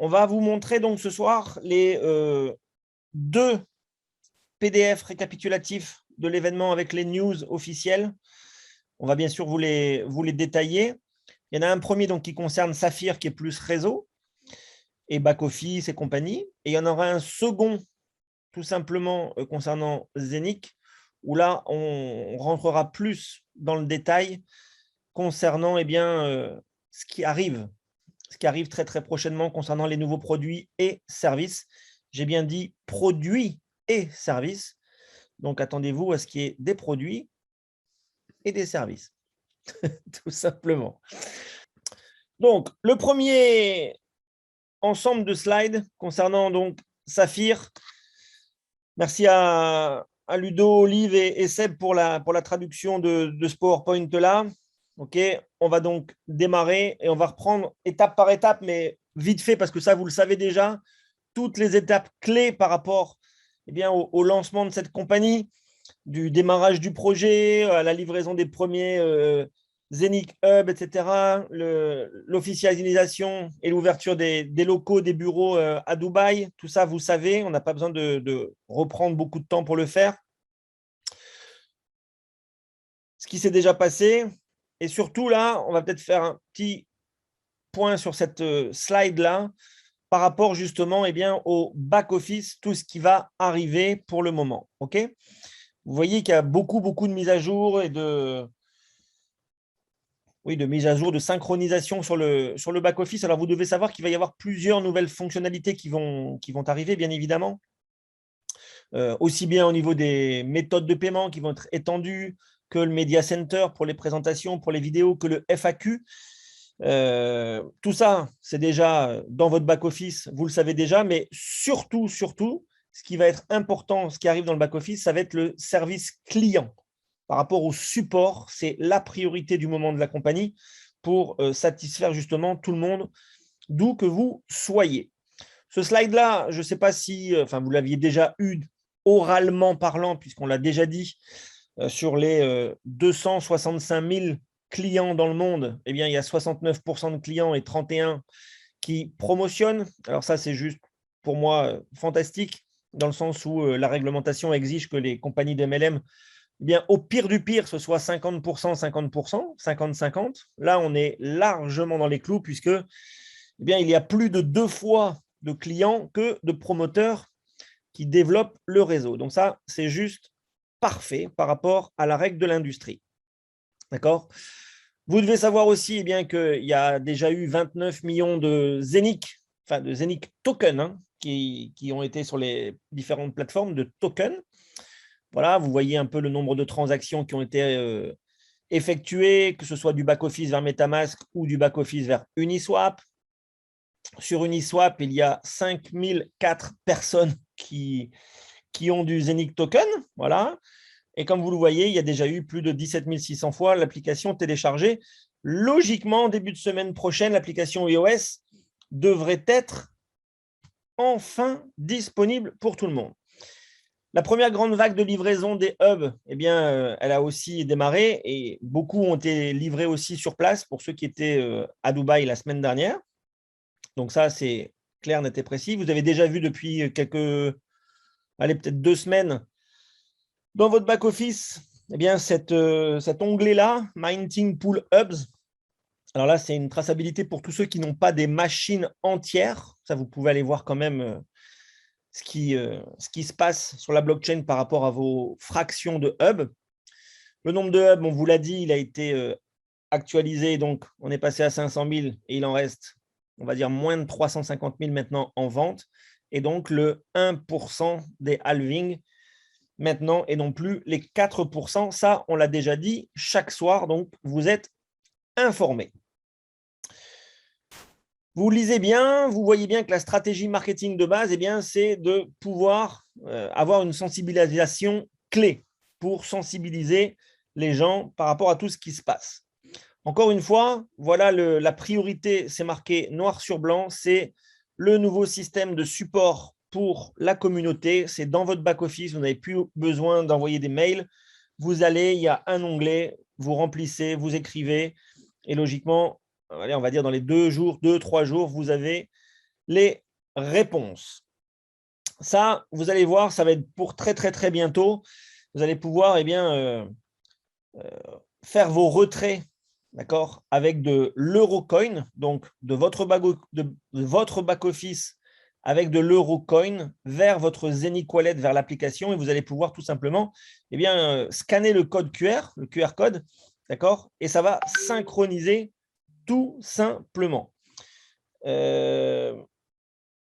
on va vous montrer donc ce soir les deux PDF récapitulatifs de l'événement avec les news officielles. On va bien sûr vous les détailler. Il y en a un premier donc, qui concerne Saphir, qui est plus réseau et back-office et compagnie. Et il y en aura un second, tout simplement, concernant Zenic, où là, on rentrera plus dans le détail concernant ce qui arrive très, très prochainement concernant les nouveaux produits et services. J'ai bien dit produits et services. Donc, attendez-vous à ce qu'il y ait des produits et des services, tout simplement. Donc, le premier ensemble de slides concernant donc Saphir. Merci à Ludo, Olive et Seb pour la traduction de ce PowerPoint-là. Ok, on va donc démarrer et on va reprendre étape par étape, mais vite fait, parce que ça, vous le savez déjà, toutes les étapes clés par rapport au lancement de cette compagnie, du démarrage du projet, à la livraison des premiers Zenic Hub, etc., l'officialisation et l'ouverture des locaux, des bureaux à Dubaï, tout ça, vous savez, on n'a pas besoin de reprendre beaucoup de temps pour le faire. Ce qui s'est déjà passé, et surtout là, on va peut-être faire un petit point sur cette slide-là, par rapport justement au back-office, tout ce qui va arriver pour le moment. Ok, vous voyez qu'il y a beaucoup de mises à jour et de mise à jour, de synchronisation sur le back-office. Alors, vous devez savoir qu'il va y avoir plusieurs nouvelles fonctionnalités qui vont arriver, bien évidemment. Aussi bien au niveau des méthodes de paiement qui vont être étendues, que le Media Center pour les présentations, pour les vidéos, que le FAQ. Tout ça, c'est déjà dans votre back-office, vous le savez déjà, mais surtout, ce qui va être important, ce qui arrive dans le back-office, ça va être le service client. Par rapport au support, c'est la priorité du moment de la compagnie pour satisfaire justement tout le monde, d'où que vous soyez. Ce slide-là, je ne sais pas si vous l'aviez déjà eu oralement parlant, puisqu'on l'a déjà dit, sur les 265 000 clients dans le monde, il y a 69% de clients et 31% qui promotionnent. Alors ça, c'est juste pour moi fantastique, dans le sens où la réglementation exige que les compagnies d'MLM, au pire du pire, ce soit 50%, 50%, 50-50. Là, on est largement dans les clous, puisque il y a plus de 2 fois de clients que de promoteurs qui développent le réseau. Donc ça, c'est juste parfait par rapport à la règle de l'industrie. D'accord ? Vous devez savoir aussi qu'il y a déjà eu 29 millions de Zenic, de Zenic tokens, qui ont été sur les différentes plateformes de tokens. Voilà, vous voyez un peu le nombre de transactions qui ont été effectuées, que ce soit du back-office vers MetaMask ou du back-office vers Uniswap. Sur Uniswap, il y a 5004 personnes qui ont du Zenic token. Voilà. Et comme vous le voyez, il y a déjà eu plus de 17 600 fois l'application téléchargée. Logiquement, début de semaine prochaine, l'application iOS devrait être enfin disponible pour tout le monde. La première grande vague de livraison des hubs, elle a aussi démarré et beaucoup ont été livrés aussi sur place pour ceux qui étaient à Dubaï la semaine dernière. Donc ça, c'est clair, net et précis. Vous avez déjà vu depuis peut-être 2 semaines, dans votre back-office, cet onglet-là, Minting Pool Hubs. Alors là, c'est une traçabilité pour tous ceux qui n'ont pas des machines entières. Ça, vous pouvez aller voir quand même ce qui se passe sur la blockchain par rapport à vos fractions de hubs. Le nombre de hubs, on vous l'a dit, il a été actualisé. Donc, on est passé à 500 000 et il en reste, on va dire, moins de 350 000 maintenant en vente. Et donc, le 1% des halvings maintenant et non plus les 4%. Ça, on l'a déjà dit chaque soir. Donc, vous êtes informés. Vous lisez bien, vous voyez bien que la stratégie marketing de base, c'est de pouvoir avoir une sensibilisation clé pour sensibiliser les gens par rapport à tout ce qui se passe. Encore une fois, voilà la priorité, c'est marqué noir sur blanc, c'est le nouveau système de support pour la communauté. C'est dans votre back-office, vous n'avez plus besoin d'envoyer des mails. Vous allez, il y a un onglet, vous remplissez, vous écrivez et logiquement, allez, on va dire dans les 2-3 jours, vous avez les réponses. Ça, vous allez voir, ça va être pour très, très, très bientôt. Vous allez pouvoir faire vos retraits, d'accord, avec de l'Eurocoin, donc de votre back-office avec de l'Eurocoin vers votre Zenith Wallet, vers l'application, et vous allez pouvoir tout simplement scanner le code QR, le QR code, d'accord, et ça va synchroniser tout simplement.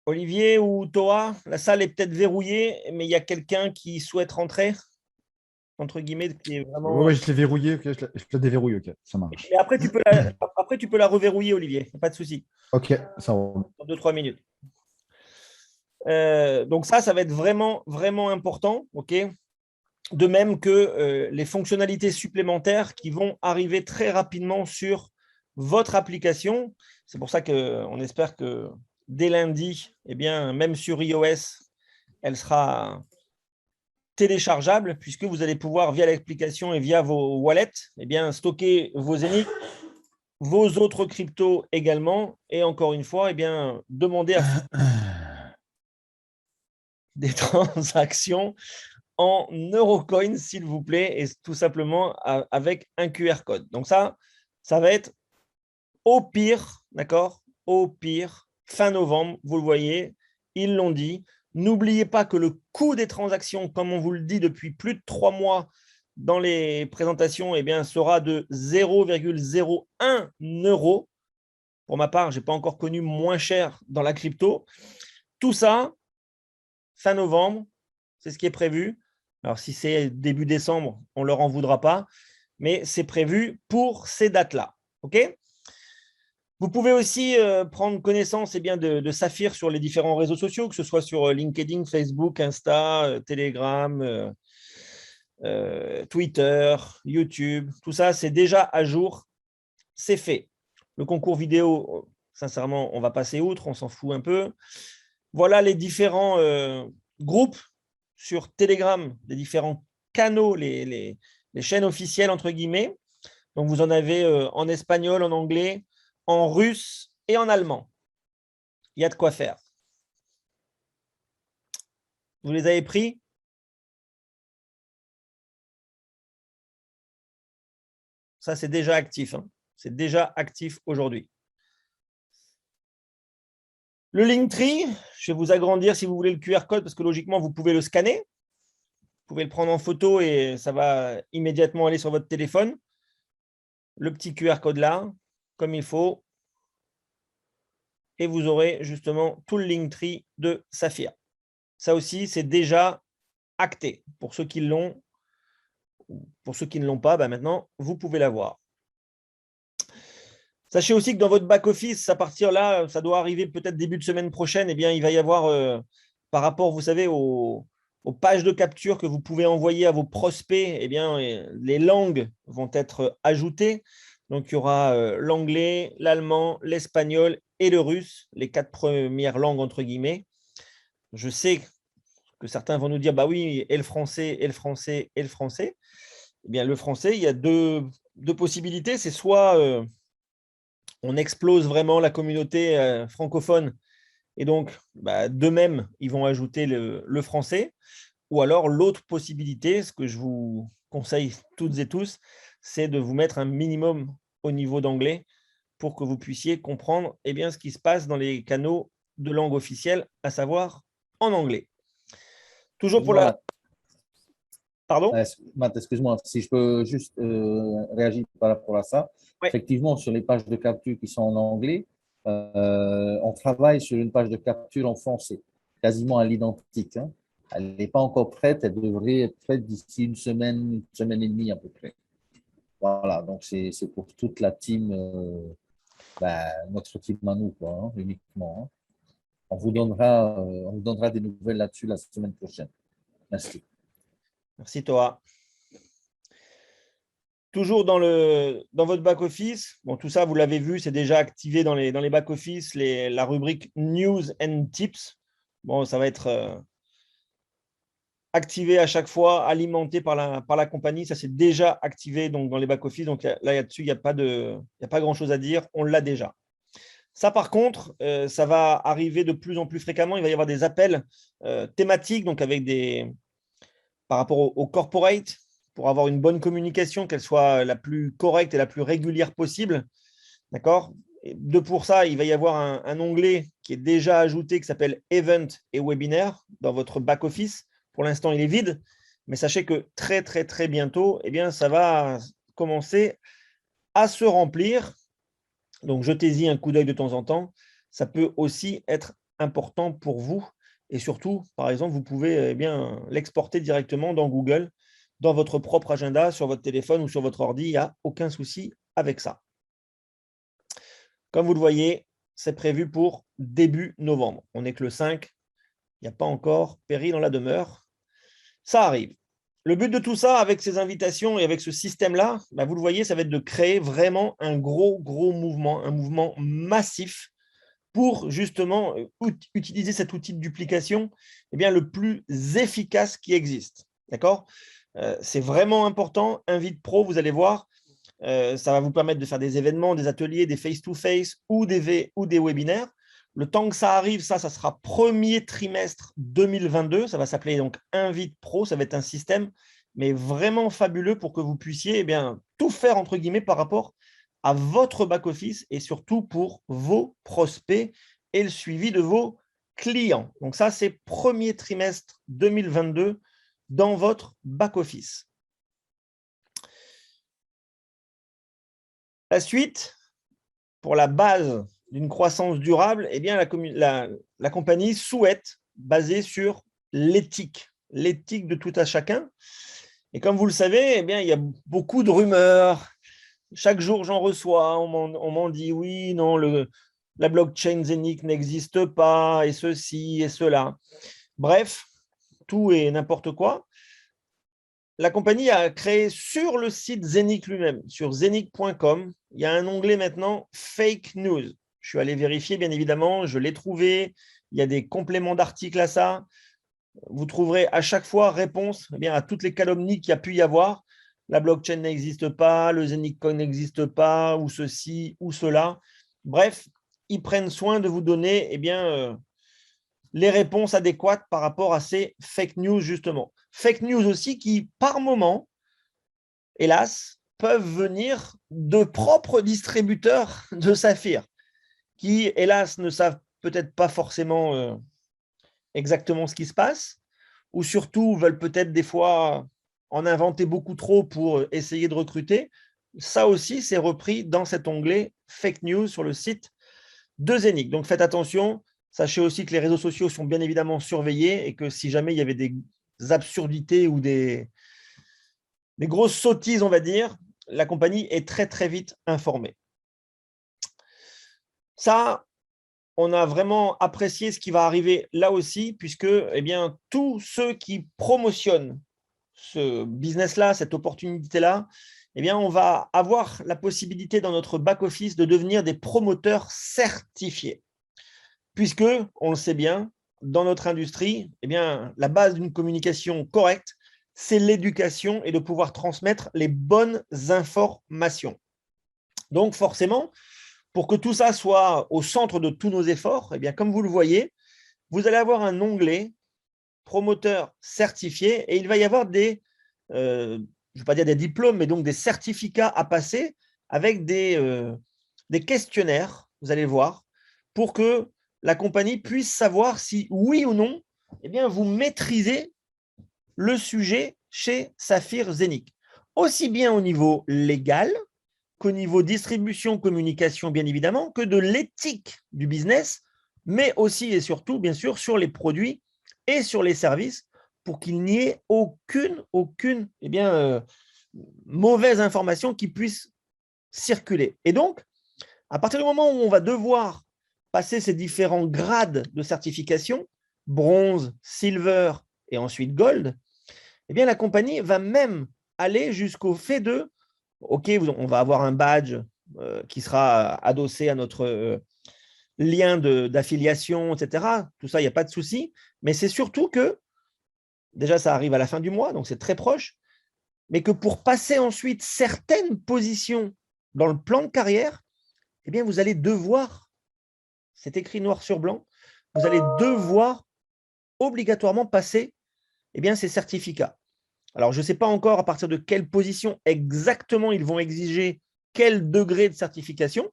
Olivier ou Toa, la salle est peut-être verrouillée, mais il y a quelqu'un qui souhaite rentrer, entre guillemets, qui est vraiment. Oui, je l'ai verrouillé, ok, je la déverrouille, ok, ça marche. Mais après, tu peux la reverrouiller, Olivier, pas de souci, Ok, ça roule. dans 2-3 minutes. Donc ça va être vraiment, vraiment important, ok. De même que les fonctionnalités supplémentaires qui vont arriver très rapidement sur votre application. C'est pour ça qu'on espère que dès lundi, même sur iOS, elle sera téléchargeable puisque vous allez pouvoir, via l'application et via vos wallets, stocker vos Zenith, vos autres cryptos également. Et encore une fois, demander à des transactions en Eurocoin, s'il vous plaît, et tout simplement avec un QR code. Donc ça va être au pire, d'accord? Au pire, fin novembre, vous le voyez, ils l'ont dit. N'oubliez pas que le coût des transactions, comme on vous le dit depuis plus de 3 mois dans les présentations, sera de 0,01 euro. Pour ma part, je n'ai pas encore connu moins cher dans la crypto. Tout ça, fin novembre, c'est ce qui est prévu. Alors, si c'est début décembre, on ne leur en voudra pas, mais c'est prévu pour ces dates-là. OK? Vous pouvez aussi prendre connaissance de Saphir sur les différents réseaux sociaux, que ce soit sur LinkedIn, Facebook, Insta, Telegram, Twitter, YouTube. Tout ça, c'est déjà à jour. C'est fait. Le concours vidéo, sincèrement, on va passer outre, on s'en fout un peu. Voilà les différents groupes sur Telegram, les différents canaux, les chaînes officielles, entre guillemets. Donc, vous en avez en espagnol, en anglais, en russe et en allemand. Il y a de quoi faire. Vous les avez pris? Ça, c'est déjà actif. Hein. C'est déjà actif aujourd'hui. Le Linktree, je vais vous agrandir si vous voulez le QR code parce que logiquement, vous pouvez le scanner. Vous pouvez le prendre en photo et ça va immédiatement aller sur votre téléphone. Le petit QR code là, comme il faut. Et vous aurez justement tout le Linktree de Saphir. Ça aussi, c'est déjà acté. Pour ceux qui l'ont, pour ceux qui ne l'ont pas, maintenant, vous pouvez l'avoir. Sachez aussi que dans votre back-office, à partir là, ça doit arriver peut-être début de semaine prochaine, il va y avoir, par rapport, vous savez, aux pages de capture que vous pouvez envoyer à vos prospects, les langues vont être ajoutées. Donc, il y aura l'anglais, l'allemand, l'espagnol et le russe, les 4 premières langues, entre guillemets. Je sais que certains vont nous dire, bah oui, et le français, et le français, et le français. Le français, il y a deux possibilités. C'est soit on explose vraiment la communauté francophone et donc d'eux-mêmes, ils vont ajouter le français. Ou alors l'autre possibilité, ce que je vous conseille toutes et tous, c'est de vous mettre un minimum au niveau d'anglais pour que vous puissiez comprendre ce qui se passe dans les canaux de langue officielle, à savoir en anglais. Toujours pour la... Pardon? Matt, excuse-moi, si je peux juste réagir par rapport à ça. Ouais. Effectivement, sur les pages de capture qui sont en anglais, on travaille sur une page de capture en français, quasiment à l'identique. Hein. Elle n'est pas encore prête, elle devrait être prête d'ici une semaine et demie à peu près. Voilà, donc c'est pour toute la team, notre team à nous, quoi, hein, uniquement. Hein. On vous donnera des nouvelles là-dessus la semaine prochaine. Merci. Merci, Toa. Toujours dans votre back-office, bon, tout ça, vous l'avez vu, c'est déjà activé dans les back-office, la rubrique News and Tips. Bon, ça va être activé à chaque fois, alimenté par la compagnie. Ça, c'est déjà activé donc, dans les back-office. Donc là, dessus il n'y a pas grand-chose à dire. On l'a déjà. Ça, par contre, ça va arriver de plus en plus fréquemment. Il va y avoir des appels thématiques, donc par rapport au corporate, pour avoir une bonne communication, qu'elle soit la plus correcte et la plus régulière possible. D'accord? Pour ça, il va y avoir un onglet qui est déjà ajouté qui s'appelle Event et Webinaire dans votre back-office. Pour l'instant, il est vide, mais sachez que très, très, très bientôt, eh bien, ça va commencer à se remplir. Donc, jetez-y un coup d'œil de temps en temps. Ça peut aussi être important pour vous. Et surtout, par exemple, vous pouvez bien l'exporter directement dans Google, dans votre propre agenda, sur votre téléphone ou sur votre ordi. Il n'y a aucun souci avec ça. Comme vous le voyez, c'est prévu pour début novembre. On n'est que le 5. Il n'y a pas encore péril dans la demeure. Ça arrive. Le but de tout ça, avec ces invitations et avec ce système-là, vous le voyez, ça va être de créer vraiment un gros mouvement, un mouvement massif pour justement utiliser cet outil de duplication le plus efficace qui existe. D'accord ? C'est vraiment important. Invite Pro, vous allez voir, ça va vous permettre de faire des événements, des ateliers, des face-to-face ou des webinaires. Le temps que ça arrive, ça sera premier trimestre 2022. Ça va s'appeler donc Invite Pro. Ça va être un système, mais vraiment fabuleux pour que vous puissiez tout faire, entre guillemets, par rapport à votre back-office et surtout pour vos prospects et le suivi de vos clients. Donc ça, c'est premier trimestre 2022 dans votre back-office. La suite, pour la base d'une croissance durable, la compagnie souhaite baser sur l'éthique de tout à chacun. Et comme vous le savez, il y a beaucoup de rumeurs. Chaque jour, j'en reçois. On m'en dit oui, non, la blockchain Zenic n'existe pas, et ceci et cela. Bref, tout et n'importe quoi. La compagnie a créé sur le site Zenic lui-même, sur zenic.com, il y a un onglet maintenant Fake News. Je suis allé vérifier, bien évidemment, je l'ai trouvé. Il y a des compléments d'articles à ça. Vous trouverez à chaque fois réponse à toutes les calomnies qu'il y a pu y avoir. La blockchain n'existe pas, le Zeniccoin n'existe pas, ou ceci, ou cela. Bref, ils prennent soin de vous donner les réponses adéquates par rapport à ces fake news, justement. Fake news aussi qui, par moment, hélas, peuvent venir de propres distributeurs de Saphir, qui, hélas, ne savent peut-être pas forcément exactement ce qui se passe, ou surtout veulent peut-être des fois en inventer beaucoup trop pour essayer de recruter. Ça aussi, c'est repris dans cet onglet Fake News sur le site de Zenic. Donc, faites attention. Sachez aussi que les réseaux sociaux sont bien évidemment surveillés et que si jamais il y avait des absurdités ou des grosses sottises, on va dire, la compagnie est très, très vite informée. Ça, on a vraiment apprécié ce qui va arriver là aussi, puisque tous ceux qui promotionnent ce business-là, cette opportunité-là, on va avoir la possibilité dans notre back-office de devenir des promoteurs certifiés. Puisque, on le sait bien, dans notre industrie, la base d'une communication correcte, c'est l'éducation et de pouvoir transmettre les bonnes informations. Donc, forcément, pour que tout ça soit au centre de tous nos efforts, comme vous le voyez, vous allez avoir un onglet promoteur certifié et il va y avoir je ne vais pas dire des diplômes, mais donc des certificats à passer avec des questionnaires, vous allez voir, pour que la compagnie puisse savoir si, oui ou non, vous maîtrisez le sujet chez Saphir Zenic. Aussi bien au niveau légal qu'au niveau distribution, communication, bien évidemment, que de l'éthique du business, mais aussi et surtout, bien sûr, sur les produits et sur les services pour qu'il n'y ait aucune mauvaise information qui puisse circuler. Et donc, à partir du moment où on va devoir passer ces différents grades de certification, bronze, silver et ensuite gold, la compagnie va même aller jusqu'au fait de, OK, on va avoir un badge qui sera adossé à notre lien d'affiliation, etc. Tout ça, il n'y a pas de souci. Mais c'est surtout que, déjà, ça arrive à la fin du mois, donc c'est très proche, mais que pour passer ensuite certaines positions dans le plan de carrière, vous allez devoir c'est écrit noir sur blanc, vous allez devoir obligatoirement passer ces certificats. Alors, je ne sais pas encore à partir de quelle position exactement ils vont exiger quel degré de certification,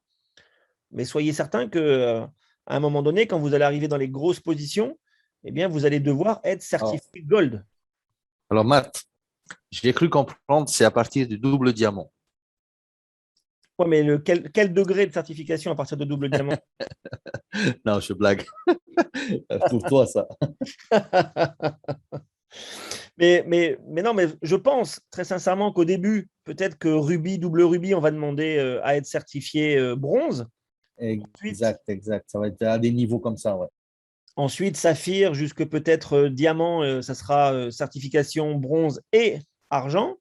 mais soyez certain qu'à un moment donné, quand vous allez arriver dans les grosses positions, vous allez devoir être certifié Gold. Alors, Matt, j'ai cru comprendre, c'est à partir du double diamant. Oui, mais quel degré de certification à partir de double diamant? Non, je blague. Pour toi, ça. Mais non, mais je pense très sincèrement qu'au début, peut-être que Ruby, double Ruby, on va demander à être certifié bronze. Exact. Ça va être à des niveaux comme ça, ouais. Ensuite, saphir, jusque peut-être diamant, ça sera certification bronze et argent.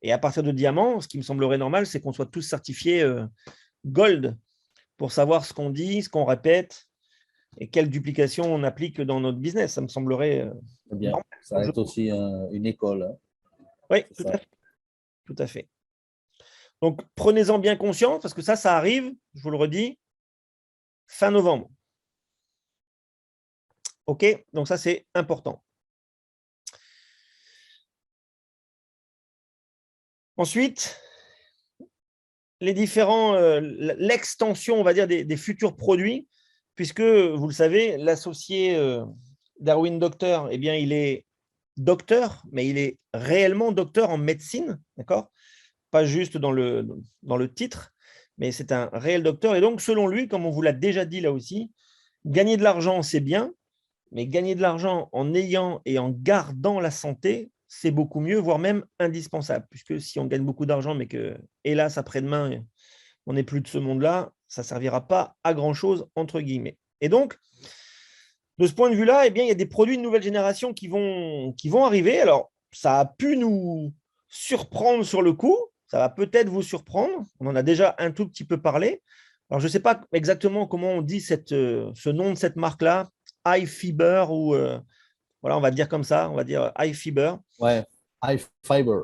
Et à partir de diamant, ce qui me semblerait normal, c'est qu'on soit tous certifiés gold pour savoir ce qu'on dit, ce qu'on répète et quelle duplication on applique dans notre business. Ça me semblerait bien. normal. Ça va être aussi une école. Hein. Oui, tout à fait. Donc, prenez-en bien conscience parce que ça arrive, je vous le redis, fin novembre. OK? Donc, ça, c'est important. Ensuite, l'extension, on va dire, des futurs produits, puisque, vous le savez, l'associé Darwin Docteur, il est docteur, mais il est réellement docteur en médecine, d'accord? Pas juste dans le titre, mais c'est un réel docteur. Et donc, selon lui, comme on vous l'a déjà dit là aussi, gagner de l'argent, c'est bien, mais gagner de l'argent en ayant et en gardant la santé, c'est beaucoup mieux, voire même indispensable. Puisque si on gagne beaucoup d'argent, mais que, hélas, après-demain, on n'est plus de ce monde-là, ça ne servira pas à grand-chose, entre guillemets. Et donc, de ce point de vue-là, il y a des produits de nouvelle génération qui vont arriver. Alors, ça a pu nous surprendre sur le coup. Ça va peut-être vous surprendre. On en a déjà un tout petit peu parlé. Alors, je ne sais pas exactement comment on dit ce nom de cette marque-là, iFiber ou voilà, on va dire comme ça, on va dire iFiber. Ouais, iFiber.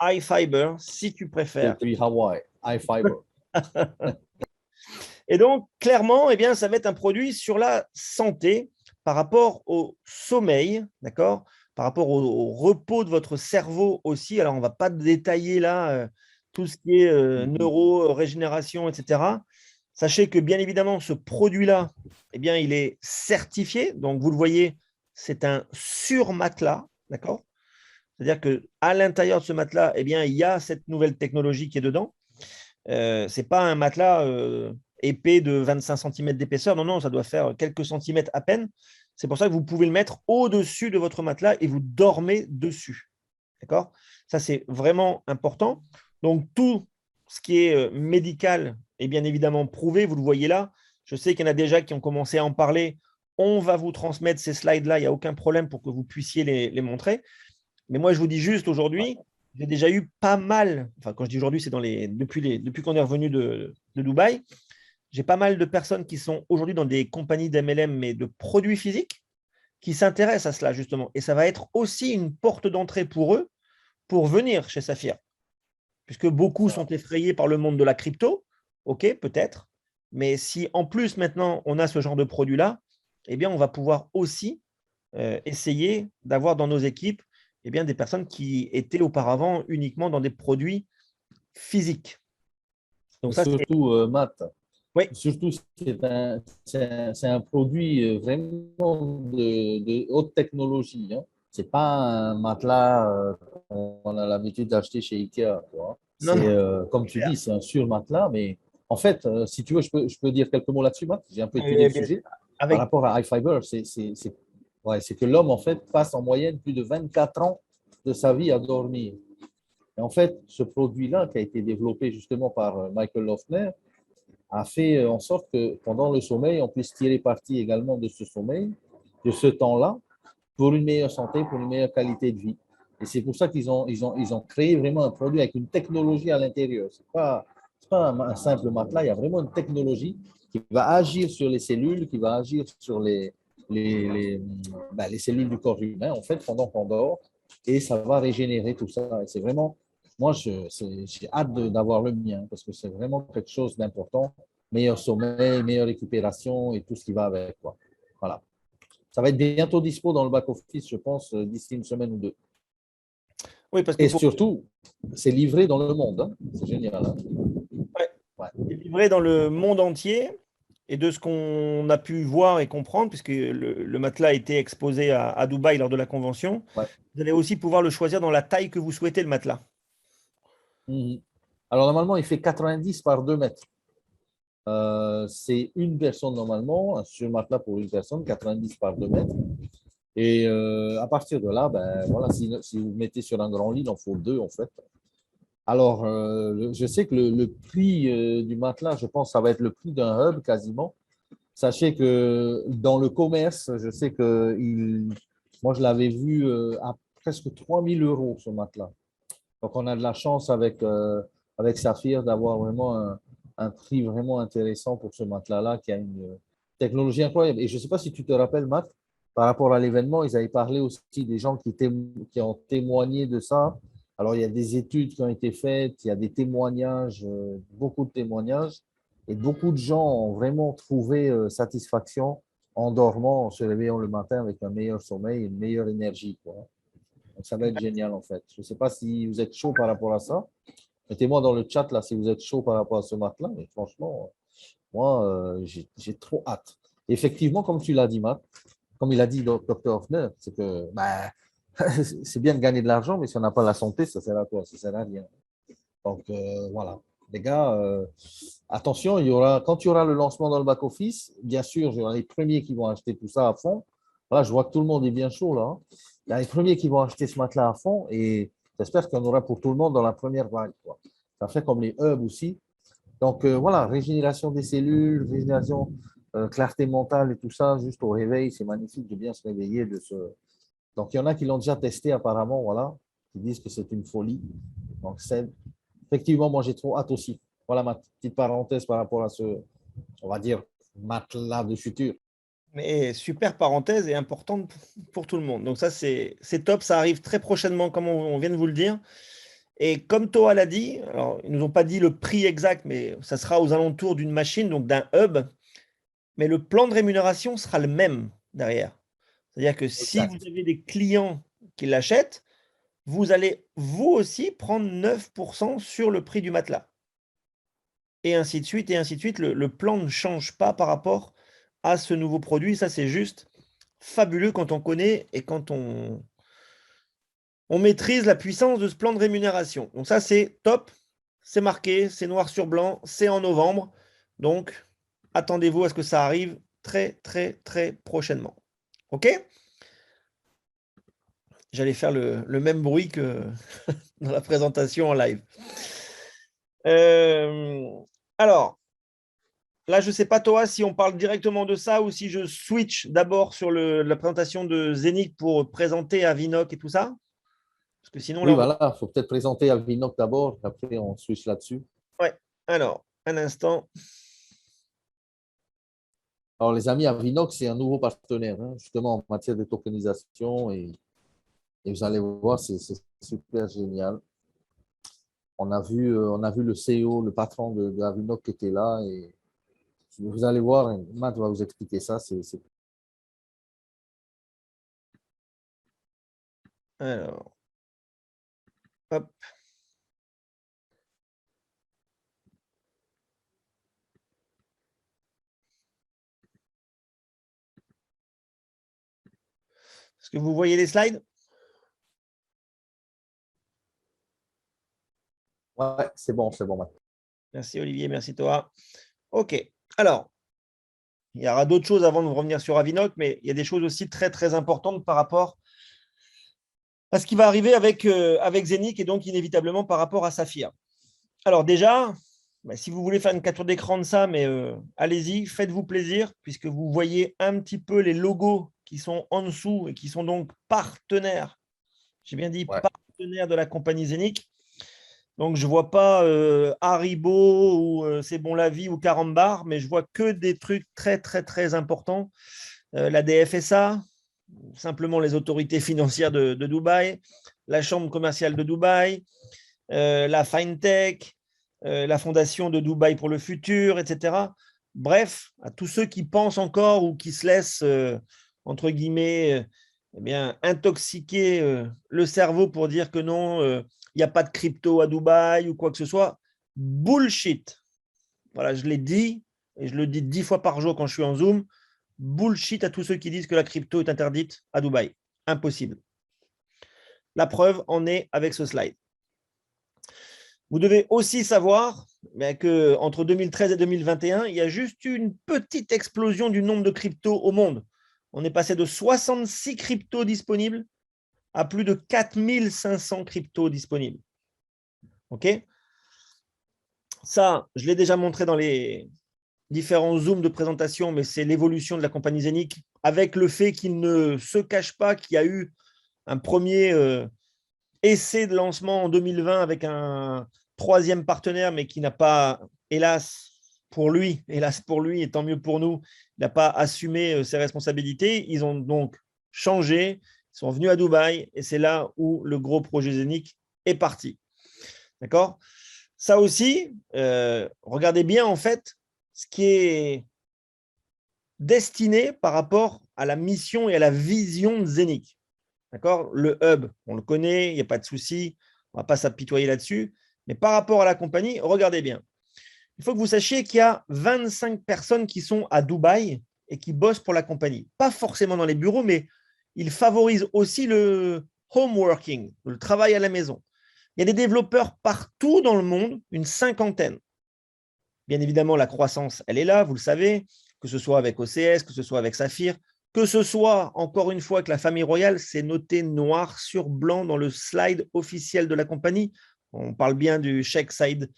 iFiber, si tu préfères. Depuis Hawaï, iFiber. Et donc, clairement, ça va être un produit sur la santé par rapport au sommeil, d'accord? Par rapport au repos de votre cerveau aussi. Alors, on ne va pas détailler là tout ce qui est neuro-régénération, etc. Sachez que, bien évidemment, ce produit-là, il est certifié. Donc, vous le voyez, c'est un surmatelas, d'accord? C'est-à-dire qu'à l'intérieur de ce matelas, il y a cette nouvelle technologie qui est dedans. Ce n'est pas un matelas épais de 25 cm d'épaisseur. Non, ça doit faire quelques centimètres à peine. C'est pour ça que vous pouvez le mettre au-dessus de votre matelas et vous dormez dessus. D'accord? Ça, c'est vraiment important. Donc, tout ce qui est médical est bien évidemment prouvé. Vous le voyez là. Je sais qu'il y en a déjà qui ont commencé à en parler. On va vous transmettre ces slides-là. Il n'y a aucun problème pour que vous puissiez les montrer. Mais moi, je vous dis juste aujourd'hui, j'ai déjà eu pas mal, enfin quand je dis aujourd'hui, c'est depuis qu'on est revenu de Dubaï, j'ai pas mal de personnes qui sont aujourd'hui dans des compagnies d'MLM, mais de produits physiques, qui s'intéressent à cela justement. Et ça va être aussi une porte d'entrée pour eux pour venir chez Saphir. Puisque beaucoup sont effrayés par le monde de la crypto, ok, peut-être, mais si en plus maintenant on a ce genre de produit-là, on va pouvoir aussi essayer d'avoir dans nos équipes des personnes qui étaient auparavant uniquement dans des produits physiques. Donc ça, surtout, Matt, oui. surtout, c'est un produit vraiment de haute technologie. Hein. Ce n'est pas un matelas qu'on a l'habitude d'acheter chez Ikea. C'est, comme tu dis, c'est un sur-matelas, mais en fait, si tu veux, je peux dire quelques mots là-dessus, Matt. J'ai un peu étudié le sujet. Par rapport à iFiber, c'est que l'homme, en fait, passe en moyenne plus de 24 ans de sa vie à dormir. Et en fait, ce produit-là, qui a été développé justement par Michael Loeffner, a fait en sorte que pendant le sommeil, on puisse tirer parti également de ce sommeil, de ce temps-là, pour une meilleure santé, pour une meilleure qualité de vie. Et c'est pour ça qu'ils ont créé vraiment un produit avec une technologie à l'intérieur. Ce n'est pas un simple matelas, il y a vraiment une technologie qui va agir sur les cellules, qui va agir sur les cellules du corps humain, en fait, pendant qu'on dort, et ça va régénérer tout ça. Et c'est vraiment, moi, j'ai hâte d'avoir le mien, parce que c'est vraiment quelque chose d'important. meilleur sommeil, meilleure récupération et tout ce qui va avec, quoi. Voilà. Ça va être bientôt dispo dans le back-office, je pense, d'ici une semaine ou deux. Oui, parce que Et surtout, c'est livré dans le monde, hein. C'est génial, hein. ouais, Ouais. c'est livré dans le monde entier. Et de ce qu'on a pu voir et comprendre, puisque le matelas a été exposé à Dubaï lors de la convention, Ouais. vous allez aussi pouvoir le choisir dans la taille que vous souhaitez, le matelas. Mhm. Alors, normalement, il fait 90 par 2 mètres. C'est une personne normalement, un surmatelas pour une personne, 90 par 2 mètres. Et à partir de là, ben, voilà, si vous mettez sur un grand lit, il en faut deux en fait. Alors, je sais que le prix du matelas, je pense, ça va être le prix d'un hub quasiment. Sachez que dans le commerce, je sais que moi, je l'avais vu à presque 3 000 € ce matelas. Donc, on a de la chance avec Saphir d'avoir vraiment un prix vraiment intéressant pour ce matelas-là qui a une technologie incroyable. Et je ne sais pas si tu te rappelles, Matt, par rapport à l'événement, ils avaient parlé aussi des gens qui ont témoigné de ça. Alors, il y a des études qui ont été faites, il y a des témoignages, beaucoup de témoignages, et beaucoup de gens ont vraiment trouvé satisfaction en dormant, en se réveillant le matin avec un meilleur sommeil, une meilleure énergie, quoi. Donc, ça va être génial, en fait. Je ne sais pas si vous êtes chaud par rapport à ça. Mettez-moi dans le chat, là, si vous êtes chaud par rapport à ce matelas. Mais franchement, moi, j'ai trop hâte. Effectivement, comme tu l'as dit, Matt, comme il a dit Dr Hoffner, c'est que bah, c'est bien de gagner de l'argent, mais si on n'a pas la santé, ça sert à quoi? Ça sert à rien. Donc, voilà. Les gars, attention, quand il y aura le lancement dans le back-office, bien sûr, il y aura les premiers qui vont acheter tout ça à fond. Voilà, je vois que tout le monde est bien chaud là, hein. Il y a les premiers qui vont acheter ce matelas à fond et j'espère qu'il y en aura pour tout le monde dans la première vague, quoi. Ça fait comme les hubs aussi. Donc, voilà, régénération des cellules, régénération, clarté mentale et tout ça, juste au réveil, c'est magnifique de bien se réveiller. Donc, il y en a qui l'ont déjà testé apparemment, voilà, qui disent que c'est une folie. Donc, effectivement, moi, j'ai trop hâte aussi. Voilà ma petite parenthèse par rapport à ce, on va dire, matelas de futur. Mais super parenthèse et importante pour tout le monde. Donc ça, c'est top. Ça arrive très prochainement, comme on vient de vous le dire. Et comme Toa l'a dit, alors, ils ne nous ont pas dit le prix exact, mais ça sera aux alentours d'une machine, donc d'un hub. Mais le plan de rémunération sera le même derrière. C'est-à-dire que si vous Exact. avez des clients qui l'achètent, vous allez vous aussi prendre 9% sur le prix du matelas. Et ainsi de suite, et ainsi de suite. Le plan ne change pas par rapport à ce nouveau produit. Ça, c'est juste fabuleux quand on connaît et quand on maîtrise la puissance de ce plan de rémunération. Donc ça, c'est top. C'est marqué, c'est noir sur blanc, c'est en novembre. Donc, attendez-vous à ce que ça arrive très, très, très prochainement. OK? J'allais faire le même bruit que dans la présentation en live. Alors, là, je ne sais pas, toi, si on parle directement de ça ou si je switch d'abord sur la présentation de Zénith pour présenter Avinoc et tout ça. Parce que sinon, Oui, là, voilà, il faut peut-être présenter Alvinoc d'abord, après on switch là-dessus. ouais. Alors, un instant. Alors, les amis, Avinox, c'est un nouveau partenaire, hein, justement en matière de tokenisation et vous allez voir, c'est super génial. On a vu le CEO, le patron de Avinox qui était là et vous allez voir, Matt va vous expliquer ça. Alors, hop. Est-ce que vous voyez les slides? Ouais, c'est bon, Matt. Merci Olivier, merci toi. OK. Alors, il y aura d'autres choses avant de revenir sur Avinoc, mais il y a des choses aussi très, très importantes par rapport à ce qui va arriver avec Zenic et donc inévitablement par rapport à Saphir. Alors déjà, bah, si vous voulez faire une capture d'écran de ça, mais allez-y, faites-vous plaisir, puisque vous voyez un petit peu les logos qui sont en dessous et qui sont donc partenaires. J'ai bien dit Ouais. partenaires de la compagnie Zenic. Donc, je ne vois pas Haribo ou C'est bon la vie ou Carambar, mais je vois que des trucs très, très, très importants. La DFSA, simplement les autorités financières de Dubaï, la Chambre commerciale de Dubaï, la FinTech, la fondation de Dubaï pour le futur, etc. Bref, à tous ceux qui pensent encore ou qui se laissent, entre guillemets, eh bien, intoxiquer le cerveau pour dire que non, il n'y a pas de crypto à Dubaï ou quoi que ce soit. Bullshit. Voilà, je l'ai dit et je le dis 10 fois par jour quand je suis en Zoom. Bullshit à tous ceux qui disent que la crypto est interdite à Dubaï. Impossible. La preuve en est avec ce slide. Vous devez aussi savoir qu'entre 2013 et 2021, il y a juste eu une petite explosion du nombre de cryptos au monde. On est passé de 66 cryptos disponibles à plus de 4500 cryptos disponibles. OK? Ça, je l'ai déjà montré dans les différents zooms de présentation, mais c'est l'évolution de la compagnie Zenic avec le fait qu'il ne se cache pas qu'il y a eu un premier essai de lancement en 2020 avec un troisième partenaire, mais qui n'a pas, hélas pour lui, et tant mieux pour nous, il n'a pas assumé ses responsabilités. Ils ont donc changé, ils sont venus à Dubaï, et c'est là où le gros projet Zenic est parti. D'accord? Ça aussi, regardez bien en fait ce qui est destiné par rapport à la mission et à la vision de Zenic. D'accord? Le hub, on le connaît, il n'y a pas de souci, on ne va pas s'apitoyer là-dessus. Mais par rapport à la compagnie, regardez bien. Il faut que vous sachiez qu'il y a 25 personnes qui sont à Dubaï et qui bossent pour la compagnie. Pas forcément dans les bureaux, mais ils favorisent aussi le home working, le travail à la maison. Il y a des développeurs partout dans le monde, une cinquantaine. Bien évidemment, la croissance, elle est là, vous le savez, que ce soit avec OCS, que ce soit avec Saphir, que ce soit, encore une fois, avec la famille royale, c'est noté noir sur blanc dans le slide officiel de la compagnie. On parle bien du Sheikh Saïd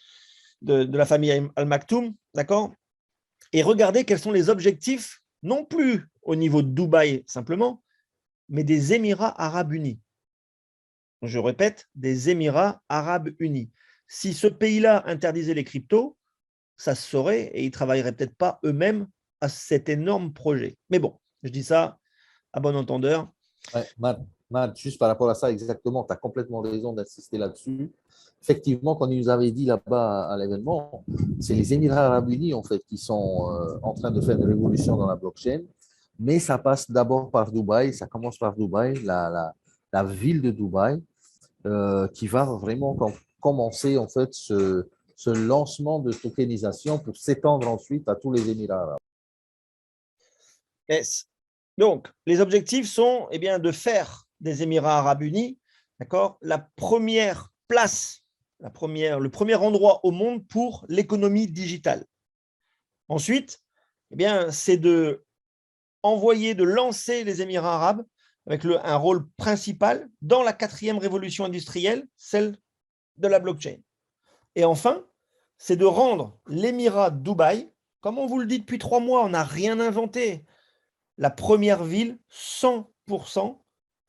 de la famille Al Maktoum, d'accord? Et regardez quels sont les objectifs, non plus au niveau de Dubaï simplement, mais des Émirats arabes unis. Je répète, des Émirats arabes unis. Si ce pays-là interdisait les cryptos, ça se saurait et ils ne travailleraient peut-être pas eux-mêmes à cet énorme projet. Mais bon, je dis ça à bon entendeur. Ouais, Matt, juste par rapport à ça, exactement, tu as complètement raison d'insister là-dessus. Effectivement, quand ils nous avaient dit là-bas à l'événement, c'est les Émirats arabes unis en fait qui sont en train de faire une révolution dans la blockchain, mais ça passe d'abord par Dubaï, ça commence par Dubaï, la ville de Dubaï, qui va vraiment commencer en fait ce lancement de tokenisation pour s'étendre ensuite à tous les Émirats arabes. Yes. Donc, les objectifs sont eh bien, de faire des Émirats arabes unis, d'accord, la première place, le premier endroit au monde pour l'économie digitale. Ensuite, eh bien, c'est de lancer les Émirats arabes avec un rôle principal dans la quatrième révolution industrielle, celle de la blockchain. Et enfin, c'est de rendre l'Émirat de Dubaï, comme on vous le dit depuis 3 mois, on n'a rien inventé, la première ville 100%,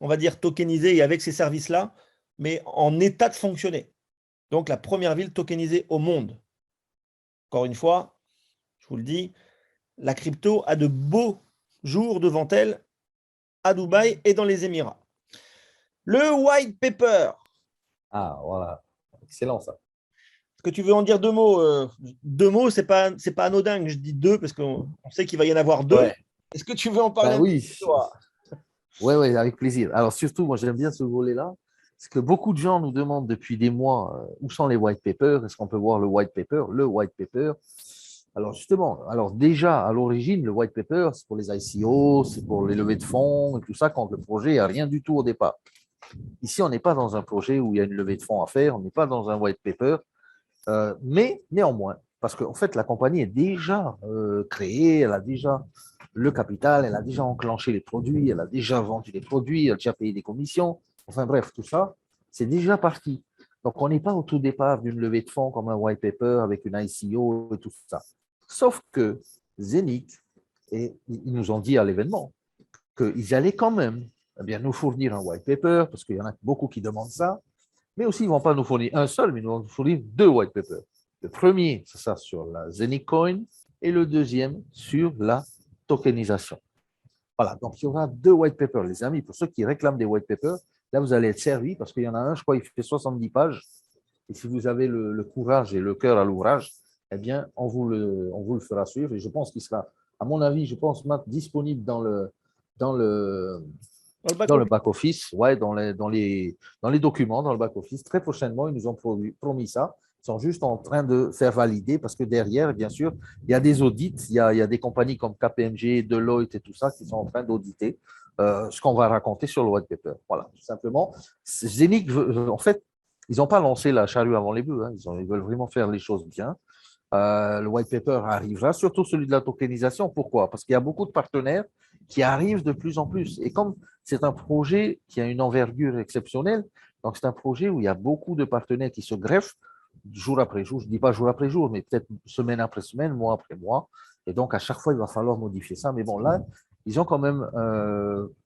on va dire tokenisée et avec ces services-là, mais en état de fonctionner. Donc la première ville tokenisée au monde. Encore une fois, je vous le dis, la crypto a de beaux jours devant elle à Dubaï et dans les Émirats. Le white paper. Ah, voilà, excellent ça. Est-ce que tu veux en dire 2 mots? 2 mots, c'est pas anodin que je dis 2 parce qu'on sait qu'il va y en avoir 2. Ouais, Est-ce que tu veux en parler ben un petit oui, peu, toi? ouais, ouais, avec plaisir. Alors surtout, moi j'aime bien ce volet-là, parce que beaucoup de gens nous demandent depuis des mois où sont les white papers, est-ce qu'on peut voir le white paper, le white paper. Alors justement, alors déjà à l'origine, le white paper, c'est pour les ICO, c'est pour les levées de fonds et tout ça quand le projet n'a rien du tout au départ. Ici, on n'est pas dans un projet où il y a une levée de fonds à faire, on n'est pas dans un white paper, mais néanmoins, parce qu'en fait, la compagnie est déjà créée, elle a déjà le capital, elle a déjà enclenché les produits, elle a déjà vendu les produits, elle a déjà payé des commissions. Enfin bref, tout ça, c'est déjà parti. Donc, on n'est pas au tout départ d'une levée de fonds comme un white paper avec une ICO et tout ça. Sauf que Zenic, et ils nous ont dit à l'événement qu'ils allaient quand même eh bien, nous fournir un white paper, parce qu'il y en a beaucoup qui demandent ça, mais aussi, ils ne vont pas nous fournir un seul, mais ils vont nous fournir 2 white papers. Le premier, c'est ça sur la Zenic Coin, et le deuxième sur la tokenisation. Voilà, donc il y aura 2 white papers, les amis. Pour ceux qui réclament des white papers, là, vous allez être servis parce qu'il y en a un, je crois, il fait 70 pages. Et si vous avez le courage et le cœur à l'ouvrage, eh bien, on vous le fera suivre. Et je pense qu'il sera, à mon avis, je pense, disponible dans le, Dans le dans le back-office. back-office, ouais, dans les documents, dans le back-office. Très prochainement, ils nous ont promis ça. Ils sont juste en train de faire valider parce que derrière, bien sûr, il y a des audits. Il y a des compagnies comme KPMG, Deloitte et tout ça qui sont en train d'auditer ce qu'on va raconter sur le white paper. Voilà, tout simplement. Zenic, en fait, ils n'ont pas lancé la charrue avant les bœufs. Hein. Ils veulent vraiment faire les choses bien. Le white paper arrivera, surtout celui de la tokenisation. Pourquoi? Parce qu'il y a beaucoup de partenaires qui arrivent de plus en plus. Et comme c'est un projet qui a une envergure exceptionnelle, donc c'est un projet où il y a beaucoup de partenaires qui se greffent jour après jour. Je ne dis pas jour après jour, mais peut-être semaine après semaine, mois après mois. Et donc, à chaque fois, il va falloir modifier ça. Mais bon, là, ils ont quand même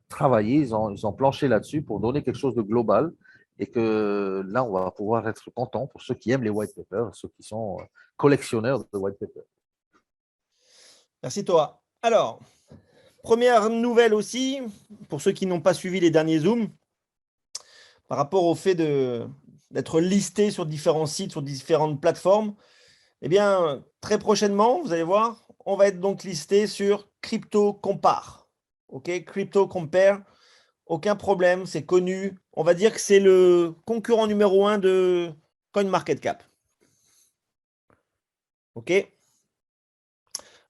travaillé, ils ont planché là-dessus pour donner quelque chose de global. Et que là, on va pouvoir être content pour ceux qui aiment les white papers, ceux qui sont collectionneurs de white papers. Merci, toi. Alors, première nouvelle aussi, pour ceux qui n'ont pas suivi les derniers Zooms, par rapport au fait d'être listé sur différents sites, sur différentes plateformes, eh bien, très prochainement, vous allez voir, on va être donc listé sur Crypto Compare. OK, Crypto Compare, aucun problème, c'est connu. On va dire que c'est le concurrent numéro 1 de CoinMarketCap. OK.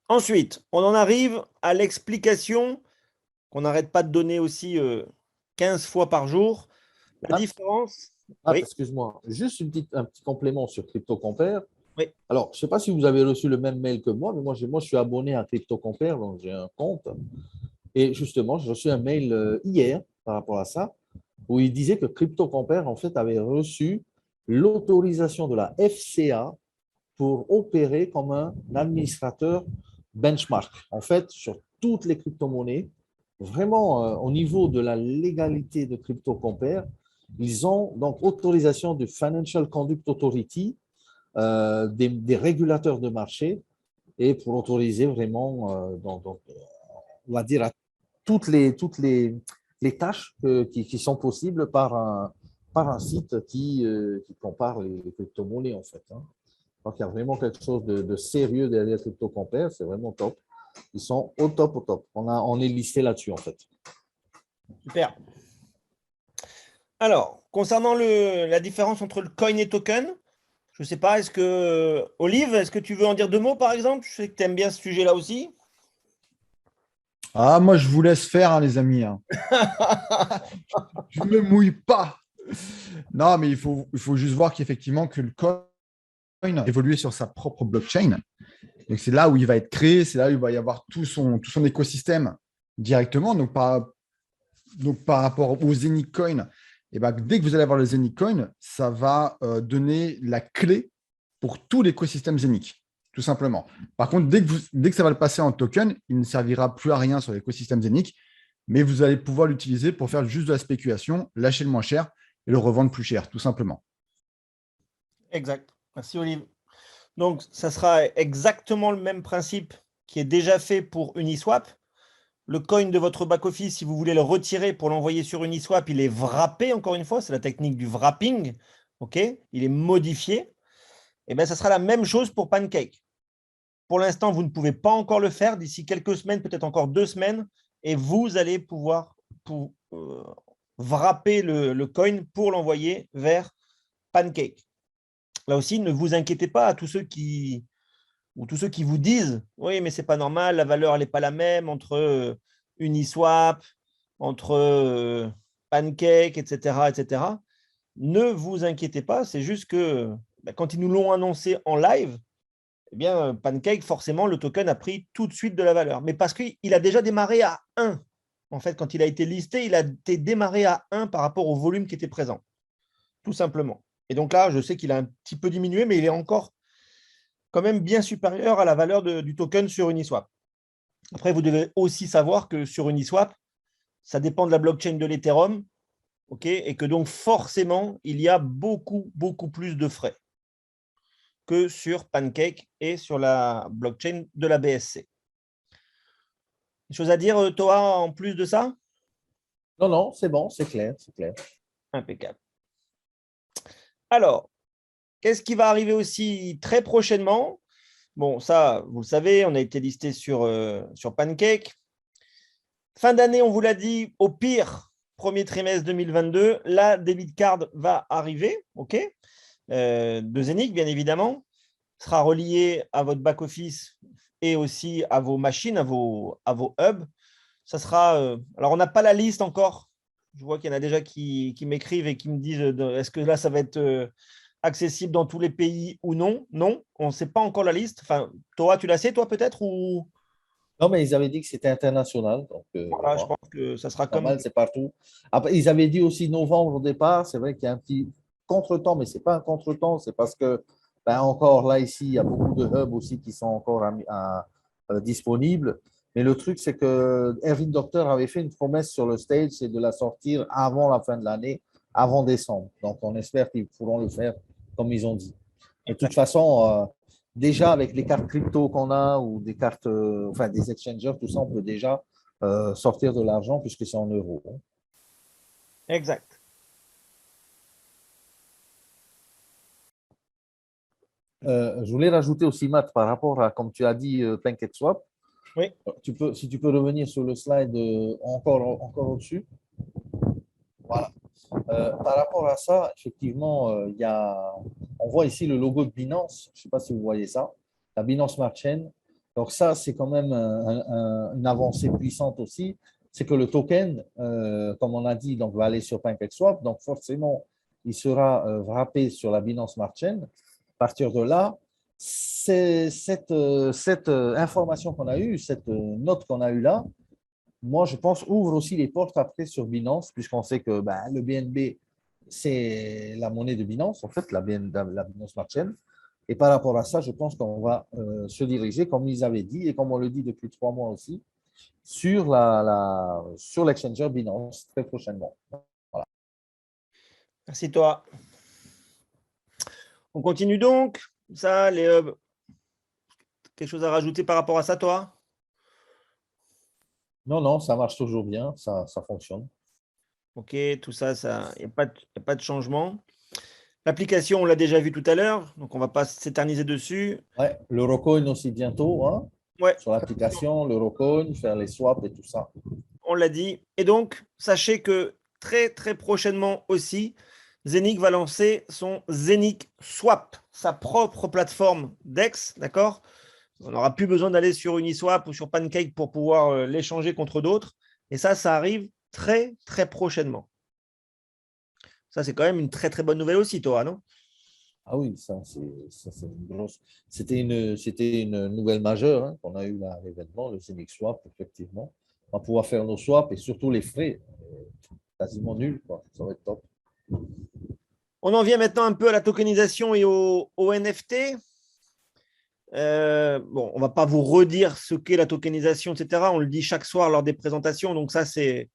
Ensuite, on en arrive à l'explication qu'on n'arrête pas de donner aussi 15 fois par jour. La Ah, différence. Oui, excuse-moi, juste un petit complément sur CryptoCompare. oui, Alors, je ne sais pas si vous avez reçu le même mail que moi, mais moi, je suis abonné à CryptoCompare, donc j'ai un compte. Et justement, j'ai reçu un mail hier par rapport à ça, où il disait que CryptoCompare, en fait, avait reçu l'autorisation de la FCA pour opérer comme un administrateur benchmark. En fait, sur toutes les crypto-monnaies, vraiment au niveau de la légalité de CryptoCompare, ils ont donc autorisation du Financial Conduct Authority, des régulateurs de marché, et pour autoriser vraiment, on va dire, à les tâches qui sont possibles par un site qui compare les crypto-monnaies, en fait. Hein. Donc, il y a vraiment quelque chose de sérieux derrière CryptoCompare. C'est vraiment top. Ils sont au top, au top. On est listé là-dessus, en fait. super. Alors, concernant la différence entre le coin et token, je ne sais pas, Olive, est-ce que tu veux en dire deux mots par exemple? Je sais que tu aimes bien ce sujet-là aussi. Ah, moi, je vous laisse faire, hein, les amis. Hein. Je ne me mouille pas. Non, mais il faut juste voir qu'effectivement, que le coin évolue sur sa propre blockchain. Donc, c'est là où il va être créé, c'est là où il va y avoir tout son écosystème directement. Donc, par rapport au Zenicoin, et ben, dès que vous allez avoir le Zenicoin, ça va donner la clé pour tout l'écosystème Zenic, tout simplement. Par contre, dès que ça va le passer en token, il ne servira plus à rien sur l'écosystème Zenic, mais vous allez pouvoir l'utiliser pour faire juste de la spéculation, lâcher le moins cher et le revendre plus cher, tout simplement. Exact. Merci Olive. Donc, ça sera exactement le même principe qui est déjà fait pour Uniswap. Le coin de votre back-office, si vous voulez le retirer pour l'envoyer sur Uniswap, il est wrappé, encore une fois, c'est la technique du wrapping. OK? Il est modifié. Et bien, ça sera la même chose pour Pancake. Pour l'instant, vous ne pouvez pas encore le faire. D'ici quelques semaines, peut-être encore 2 semaines, et vous allez pouvoir wrapper le coin pour l'envoyer vers Pancake. Là aussi, ne vous inquiétez pas à tous ceux qui vous disent oui, mais c'est pas normal, la valeur n'est pas la même entre Uniswap, entre Pancake, etc., etc. Ne vous inquiétez pas, c'est juste que quand ils nous l'ont annoncé en live, eh bien, Pancake, forcément, le token a pris tout de suite de la valeur. Mais parce qu'il a déjà démarré à 1. En fait, quand il a été listé, il a été démarré à 1 par rapport au volume qui était présent, tout simplement. Et donc là, je sais qu'il a un petit peu diminué, mais il est encore quand même bien supérieur à la valeur du token sur Uniswap. Après, vous devez aussi savoir que sur Uniswap, ça dépend de la blockchain de l'Ethereum, okay, et que donc forcément, il y a beaucoup, beaucoup plus de frais que sur Pancake et sur la blockchain de la BSC. Des choses à dire, Toa, en plus de ça? Non, non, c'est bon, c'est clair, c'est clair. Impeccable. Alors, Qu'est-ce qui va arriver aussi très prochainement? Bon, ça, vous le savez, on a été listé sur Pancake. Fin d'année, on vous l'a dit, au pire, premier trimestre 2022, la debit card va arriver, ok, de Zenic, bien évidemment, sera relié à votre back-office et aussi à vos machines, à vos hubs. Ça sera. Alors, on n'a pas la liste encore. Je vois qu'il y en a déjà qui m'écrivent et qui me disent est-ce que là, ça va être accessible dans tous les pays ou non? Non, on ne sait pas encore la liste. Enfin, toi, tu la sais, toi, peut-être ou... Non, mais ils avaient dit que c'était international. Donc, Voilà, je voilà. pense que ça sera Pas comme. mal, c'est partout. Après, ils avaient dit aussi novembre au départ. C'est vrai qu'il y a un petit contretemps, mais ce n'est pas un contretemps. C'est parce que, ben, encore là, ici, il y a beaucoup de hubs aussi qui sont encore disponibles. Mais le truc, c'est que Erwin Doctor avait fait une promesse sur le stage, c'est de la sortir avant la fin de l'année, avant décembre. Donc, on espère qu'ils pourront le faire comme ils ont dit. De toute façon, déjà avec les cartes crypto qu'on a ou des cartes, enfin des exchangers, tout ça, on peut déjà sortir de l'argent puisque c'est en euros. Exact. Je voulais rajouter aussi, Matt, par rapport à, comme tu as dit, PancakeSwap. Oui. Si tu peux revenir sur le slide encore au-dessus. Voilà. Par rapport à ça, effectivement, on voit ici le logo de Binance. Je ne sais pas si vous voyez ça, la Binance Smart Chain. Donc ça, c'est quand même une avancée puissante aussi. C'est que le token, comme on a dit, donc, va aller sur PancakeSwap. Donc forcément, il sera wrappé sur la Binance Smart Chain. À partir de là, cette information qu'on a eue, cette note qu'on a eue là, moi, je pense, ouvre aussi les portes après sur Binance, puisqu'on sait que le BNB, c'est la monnaie de Binance, en fait, la Binance Smart Chain. Et par rapport à ça, je pense qu'on va se diriger, comme ils avaient dit, et comme on le dit depuis 3 mois aussi, sur l'exchanger Binance très prochainement. Voilà. Merci, toi. On continue donc. Ça, les hubs. Quelque chose à rajouter par rapport à ça, toi? Non, ça marche toujours bien, ça fonctionne. Ok, tout ça, il n'y a pas de changement. L'application, on l'a déjà vu tout à l'heure, donc on ne va pas s'éterniser dessus. Ouais, l'Eurocoin aussi bientôt, hein, Ouais, sur l'application, l'Eurocoin, faire les swaps et tout ça. on l'a dit. Et donc, sachez que très, très prochainement aussi, Zenic va lancer son Zenic Swap, sa propre plateforme DEX, d'accord? On n'aura plus besoin d'aller sur Uniswap ou sur Pancake pour pouvoir l'échanger contre d'autres. Et ça arrive très, très prochainement. Ça, c'est quand même une très, très bonne nouvelle aussi, toi, non? Ah oui, ça c'est une grosse. C'était une nouvelle majeure hein, qu'on a eu là à l'événement, le Zenic Swap, effectivement. On va pouvoir faire nos swaps et surtout les frais, quasiment nuls, quoi. Ça va être top. On en vient maintenant un peu à la tokenisation et au NFT. Bon, on ne va pas vous redire ce qu'est la tokenisation, etc. On le dit chaque soir lors des présentations. Donc ça, c'est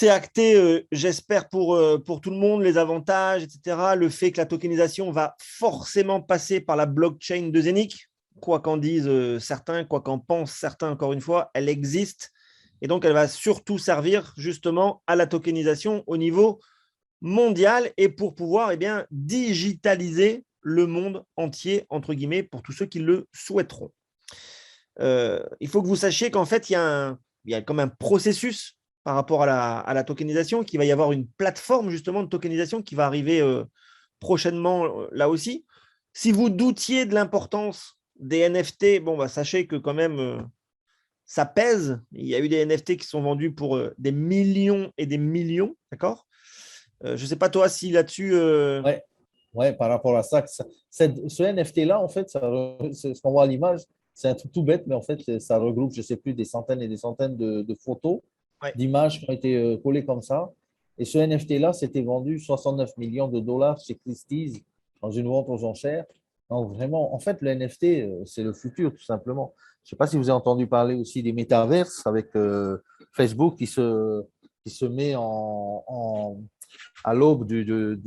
acté, j'espère, pour tout le monde, les avantages, etc. Le fait que la tokenisation va forcément passer par la blockchain de Zenic, quoi qu'en disent certains, quoi qu'en pensent certains, encore une fois, elle existe. Et donc, elle va surtout servir justement à la tokenisation au niveau mondial et pour pouvoir digitaliser le monde entier, entre guillemets, pour tous ceux qui le souhaiteront. Il faut que vous sachiez qu'en fait, il y a comme un processus par rapport à la tokenisation, qu'il va y avoir une plateforme justement de tokenisation qui va arriver prochainement là aussi. Si vous doutiez de l'importance des NFT, sachez que quand même, ça pèse. Il y a eu des NFT qui sont vendus pour des millions et des millions, d'accord? Je ne sais pas toi si là-dessus… Ouais, par rapport à ça, ce NFT-là, en fait, c'est ce qu'on voit à l'image, c'est un truc tout bête, mais en fait, ça regroupe, je ne sais plus, des centaines et des centaines de photos, Ouais. d'images qui ont été collées comme ça. Et ce NFT-là, c'était vendu 69 millions de dollars chez Christie's dans une vente aux enchères. Donc, vraiment, en fait, le NFT, c'est le futur, tout simplement. Je ne sais pas si vous avez entendu parler aussi des métaverses avec Facebook qui se met à l'aube de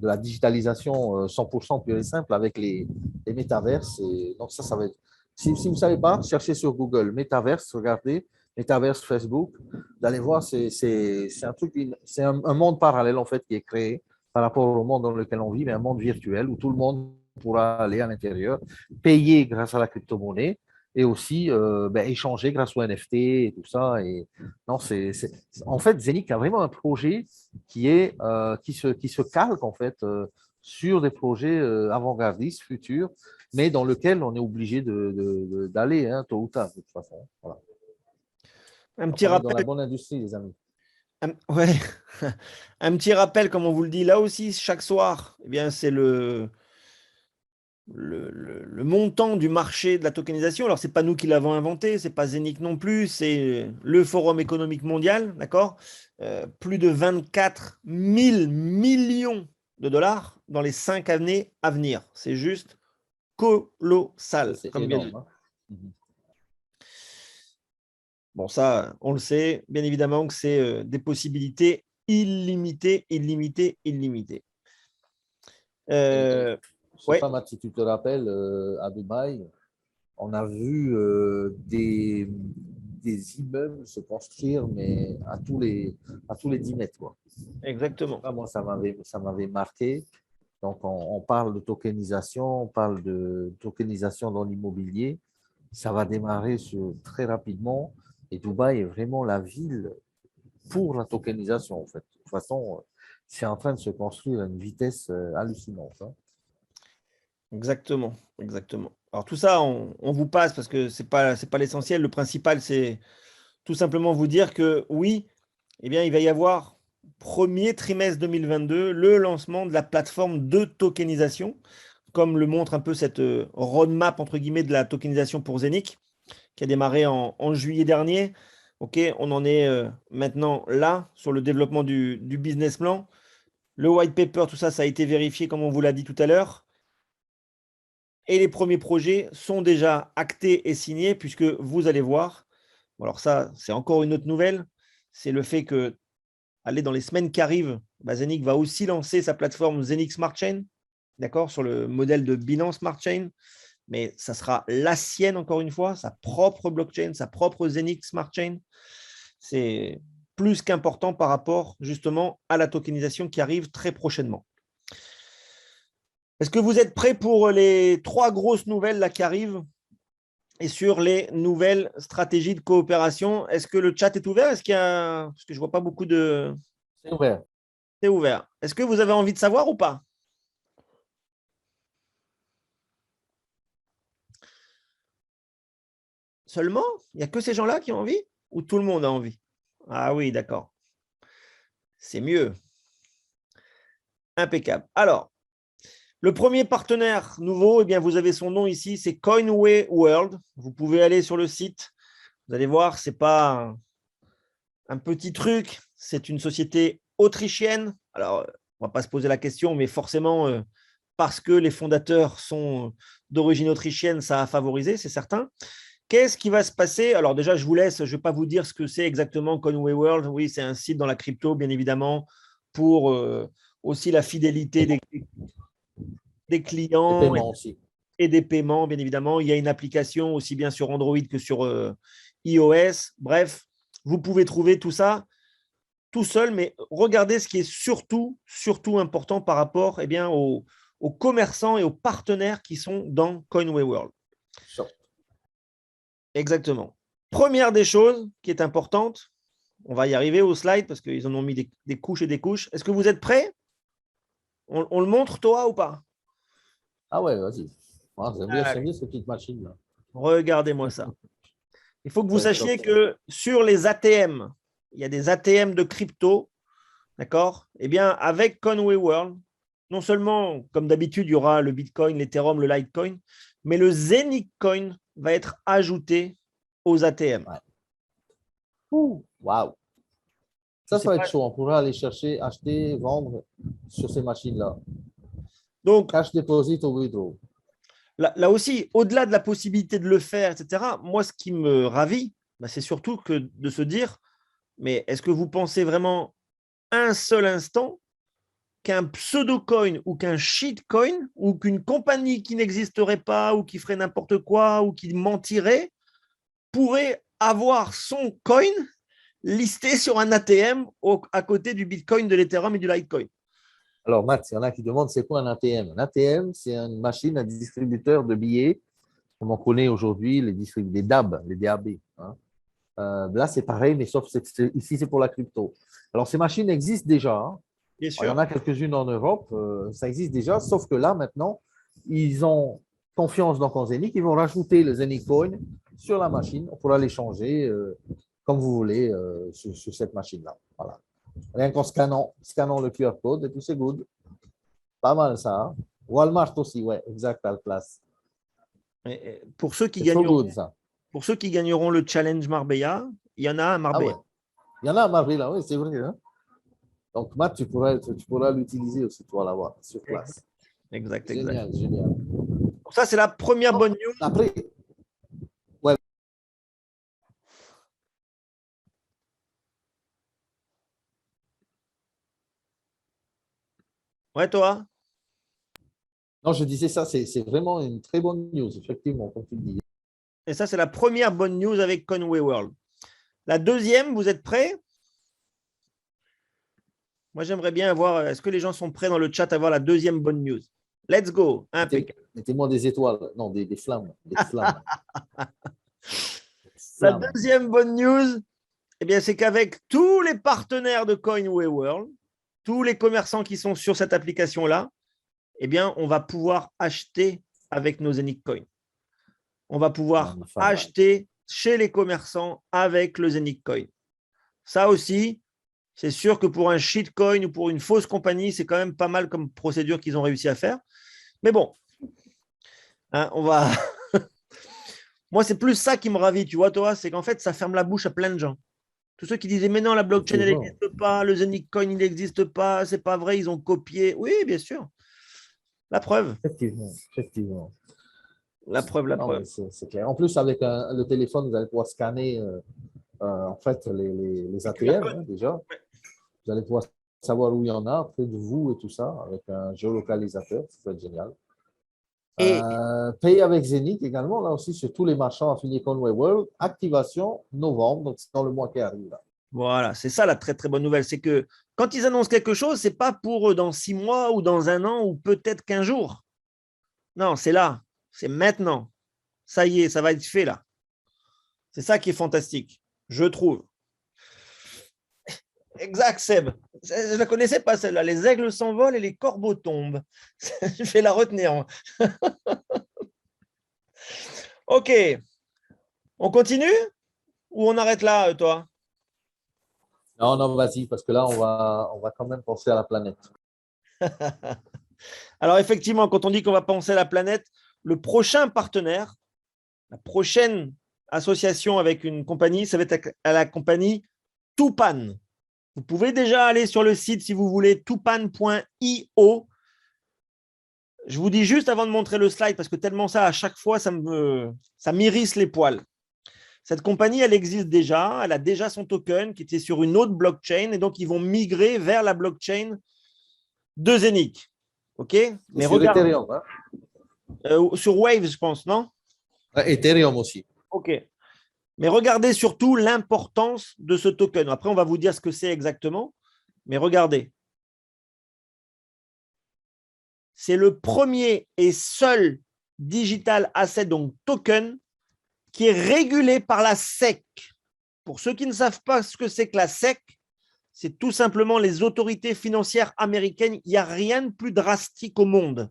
la digitalisation 100% pure et simple avec les métaverses. Et donc, ça va être. Si vous ne savez pas, cherchez sur Google métaverse, regardez, métaverse Facebook. Vous allez voir, c'est un truc, c'est un monde parallèle en fait qui est créé par rapport au monde dans lequel on vit, mais un monde virtuel où tout le monde pourra aller à l'intérieur, payer grâce à la crypto-monnaie et aussi échanger grâce au NFT et tout ça. Et non, en fait, Zenic a vraiment un projet qui se calque en fait sur des projets avant-gardistes futurs, mais dans lequel on est obligé d'aller tôt ou tard de toute façon. Voilà. Un Donc, petit on est dans rappel. la bonne industrie, les amis. Ouais. Un petit rappel, comme on vous le dit là aussi, chaque soir, eh bien, c'est le montant du marché de la tokenisation. Alors, ce n'est pas nous qui l'avons inventé, ce n'est pas Zenic non plus, c'est le Forum économique mondial, d'accord? Plus de 24 000 millions de dollars dans les 5 années à venir. C'est juste colossal, C'est comme bien dit. énorme. Hein. Mhm. Bon, ça, on le sait, bien évidemment que c'est des possibilités illimitées, illimitées, illimitées. Et, je sais Ouais, pas, Matt, si tu te rappelles, à Dubaï, on a vu des immeubles se construire, mais à tous les 10 mètres. Quoi. Je sais exactement. pas, moi, ça m'avait marqué. Donc, on parle de tokenisation, on parle de tokenisation dans l'immobilier. Ça va démarrer très rapidement. Et Dubaï est vraiment la ville pour la tokenisation, en fait. De toute façon, c'est en train de se construire à une vitesse hallucinante. Hein. Exactement, exactement. Alors tout ça, on vous passe parce que c'est pas l'essentiel. Le principal, c'est tout simplement vous dire que oui, eh bien, il va y avoir premier trimestre 2022 le lancement de la plateforme de tokenisation, comme le montre un peu cette roadmap entre guillemets de la tokenisation pour Zenic, qui a démarré en juillet dernier. Ok, on en est maintenant là sur le développement du business plan. Le white paper, tout ça, ça a été vérifié comme on vous l'a dit tout à l'heure. Et les premiers projets sont déjà actés et signés, puisque vous allez voir, alors ça, c'est encore une autre nouvelle, c'est le fait que, allez, dans les semaines qui arrivent, Zenic va aussi lancer sa plateforme Zenic Smart Chain, d'accord, sur le modèle de Binance Smart Chain, mais ça sera la sienne, encore une fois, sa propre blockchain, sa propre Zenic Smart Chain. C'est plus qu'important par rapport justement à la tokenisation qui arrive très prochainement. Est-ce que vous êtes prêts pour les 3 grosses nouvelles là qui arrivent et sur les nouvelles stratégies de coopération? Est-ce que le chat est ouvert? Est-ce qu'il y a... Parce que je ne vois pas beaucoup de... C'est ouvert. C'est ouvert. Est-ce que vous avez envie de savoir ou pas? Seulement? Il n'y a que ces gens-là qui ont envie? Ou tout le monde a envie? Ah oui, d'accord. C'est mieux. Impeccable. Alors, le premier partenaire nouveau, eh bien, vous avez son nom ici, c'est Coinway World. Vous pouvez aller sur le site. Vous allez voir, ce n'est pas un petit truc. C'est une société autrichienne. Alors, on ne va pas se poser la question, mais forcément, parce que les fondateurs sont d'origine autrichienne, ça a favorisé, c'est certain. Qu'est-ce qui va se passer? Alors déjà, je vous laisse, je ne vais pas vous dire ce que c'est exactement Conway World. Oui, c'est un site dans la crypto, bien évidemment, pour aussi la fidélité des Les clients paiements aussi. et des paiements, bien évidemment. Il y a une application aussi bien sur Android que sur iOS. Bref, vous pouvez trouver tout ça tout seul, mais regardez ce qui est surtout important par rapport aux commerçants et aux partenaires qui sont dans Coinway World. Exactement. Première des choses qui est importante, on va y arriver au slide parce qu'ils en ont mis des couches et des couches. Est-ce que vous êtes prêts? On le montre, toi, ou pas? Ah ouais, vas-y. Ah, j'aime bien ces petites machines-là. Regardez-moi ça. Il faut que vous Ça va être sachiez top. que sur les ATM, il y a des ATM de crypto, d'accord? Eh bien, avec Conway World, non seulement, comme d'habitude, il y aura le Bitcoin, l'Ethereum, le Litecoin, mais le Zenic Coin va être ajouté aux ATM. Ouais. Waouh. Je Ça sais va pas. être chaud. On pourra aller chercher, acheter, vendre sur ces machines-là. Donc, Cash deposit au withdraw. là aussi, au-delà de la possibilité de le faire, etc., moi, ce qui me ravit, c'est surtout que de se dire, mais est-ce que vous pensez vraiment un seul instant qu'un pseudo-coin ou qu'un shitcoin ou qu'une compagnie qui n'existerait pas ou qui ferait n'importe quoi ou qui mentirait pourrait avoir son coin listé sur un ATM à côté du Bitcoin, de l'Ethereum et du Litecoin? Alors, Matt, il y en a qui demandent c'est quoi un ATM? Un ATM, c'est une machine, un distributeur de billets, comme on connaît aujourd'hui les DAB, les DAB. Hein. Là, c'est pareil, mais sauf que ici, c'est pour la crypto. Alors, ces machines existent déjà. Hein. Bien Alors, il y en sûr. a quelques-unes en Europe, ça existe déjà, sauf que là, maintenant, ils ont confiance dans Conzenic, ils vont rajouter le Zenic Coin sur la machine. On pourra les changer comme vous voulez sur cette machine-là. Voilà. Rien qu'en scannant le QR code et puis c'est good. Pas mal ça. Hein. Walmart aussi, ouais, exact, à la place. Pour ceux qui C'est so gagneront, good ça. pour ceux qui gagneront le challenge Marbella, il y en a un à Ah ouais. Marbella. Il y en a à Marbella, oui, c'est vrai. Hein. Donc, Matt, tu pourras l'utiliser aussi, toi, là-bas, sur place. Exact. Génial, génial. Donc ça, c'est la première bonne news. Après, ouais. Ouais, toi? Non, je disais ça, c'est vraiment une très bonne news, effectivement, comme tu le dis. Et ça, c'est la première bonne news avec Conway World. La deuxième, vous êtes prêts? Moi, j'aimerais bien voir, est-ce que les gens sont prêts dans le chat à voir la deuxième bonne news? Let's go. Impeccable. Mettez-moi des étoiles, non, des flammes. Des flammes. La Flammes. deuxième bonne news, eh bien, c'est qu'avec tous les partenaires de Coinway World, tous les commerçants qui sont sur cette application-là, eh bien, on va pouvoir acheter avec nos Zenic Coin. On va pouvoir acheter chez les commerçants avec le Zenic Coin. Ça aussi, c'est sûr que pour un shitcoin ou pour une fausse compagnie, c'est quand même pas mal comme procédure qu'ils ont réussi à faire. Mais bon, hein, on va. Moi, c'est plus ça qui me ravit, tu vois, toi, c'est qu'en fait, ça ferme la bouche à plein de gens. Tous ceux qui disaient, mais non, la blockchain, elle n'existe pas, le Zenic Coin, il n'existe pas, c'est pas vrai, ils ont copié. Oui, bien sûr. La preuve. Effectivement. La preuve. C'est clair. En plus, avec le téléphone, vous allez pouvoir scanner en fait les ATM hein, déjà. Vous allez pouvoir savoir où il y en a près de vous et tout ça avec un géolocalisateur. Ça va être génial. Et payer avec Zenith également, là aussi, sur tous les marchands affiliés Conway World. Activation novembre, donc c'est dans le mois qui arrive. Là. Voilà, c'est ça la très très bonne nouvelle. C'est que quand ils annoncent quelque chose, ce n'est pas pour dans 6 mois ou dans un an ou peut-être 15 jours. Non, c'est là, c'est maintenant. Ça y est, ça va être fait là. C'est ça qui est fantastique, je trouve. Exact, Seb. Je ne la connaissais pas celle-là. Les aigles s'envolent et les corbeaux tombent. Je vais la retenir. Ok. On continue ou on arrête là, toi? Non, non, vas-y, parce que là, on va quand même penser à la planète. Alors, effectivement, quand on dit qu'on va penser à la planète, le prochain partenaire, la prochaine association avec une compagnie, ça va être à la compagnie Tupan. Vous pouvez déjà aller sur le site si vous voulez, tupan.io. Je vous dis juste avant de montrer le slide, parce que tellement ça, à chaque fois, ça m'irrisse les poils. Cette compagnie, elle existe déjà, elle a déjà son token qui était sur une autre blockchain, et donc ils vont migrer vers la blockchain de Zenic. OK? Mais sur regarde, Ethereum. Hein? sur Wave, je pense, non? Ethereum aussi. OK. Mais regardez surtout l'importance de ce token. Après, on va vous dire ce que c'est exactement. Mais regardez. C'est le premier et seul digital asset, donc token, qui est régulé par la SEC. Pour ceux qui ne savent pas ce que c'est que la SEC, c'est tout simplement les autorités financières américaines. Il n'y a rien de plus drastique au monde.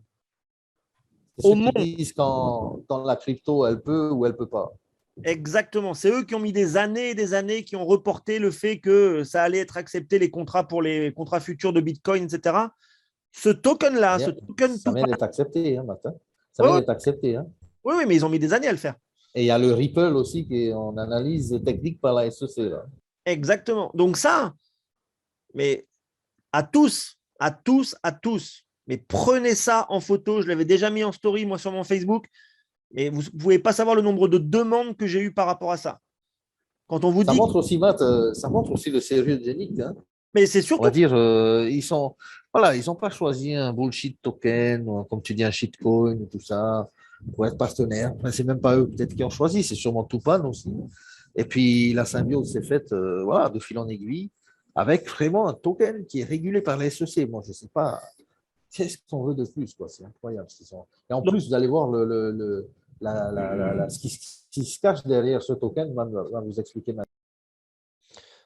Ceux qui disent quand la crypto, elle peut ou elle ne peut pas. Exactement. C'est eux qui ont mis des années et des années, qui ont reporté le fait que ça allait être accepté les contrats pour les contrats futurs de Bitcoin, etc. Ce token-là, ce token ça vient d'être accepté, hein, Martin. Ça oui, vient d'être accepté. Hein. Oui, mais ils ont mis des années à le faire. Et il y a le Ripple aussi qui est en analyse technique par la SEC. Là. Exactement. Donc ça, mais à tous, mais prenez ça en photo. Je l'avais déjà mis en story, moi, sur mon Facebook. Et vous ne pouvez pas savoir le nombre de demandes que j'ai eues par rapport à ça. Quand on vous ça dit. Montre aussi, Matt, ça montre aussi le sérieux de Zenic. Hein. Mais c'est surtout. On va dire, ils n'ont pas choisi un bullshit token, ou, comme tu dis, un shitcoin, tout ça, pour être partenaire. Enfin, c'est même pas eux peut-être qui ont choisi, c'est sûrement Tupan aussi. Et puis la symbiose s'est faite, voilà, de fil en aiguille. avec vraiment un token qui est régulé par la SEC. Moi, je ne sais pas, qu'est-ce qu'on veut de plus, quoi. C'est incroyable ce qu'ils sont. Et en plus, vous allez voir ce qui se cache derrière ce token, va vous expliquer maintenant.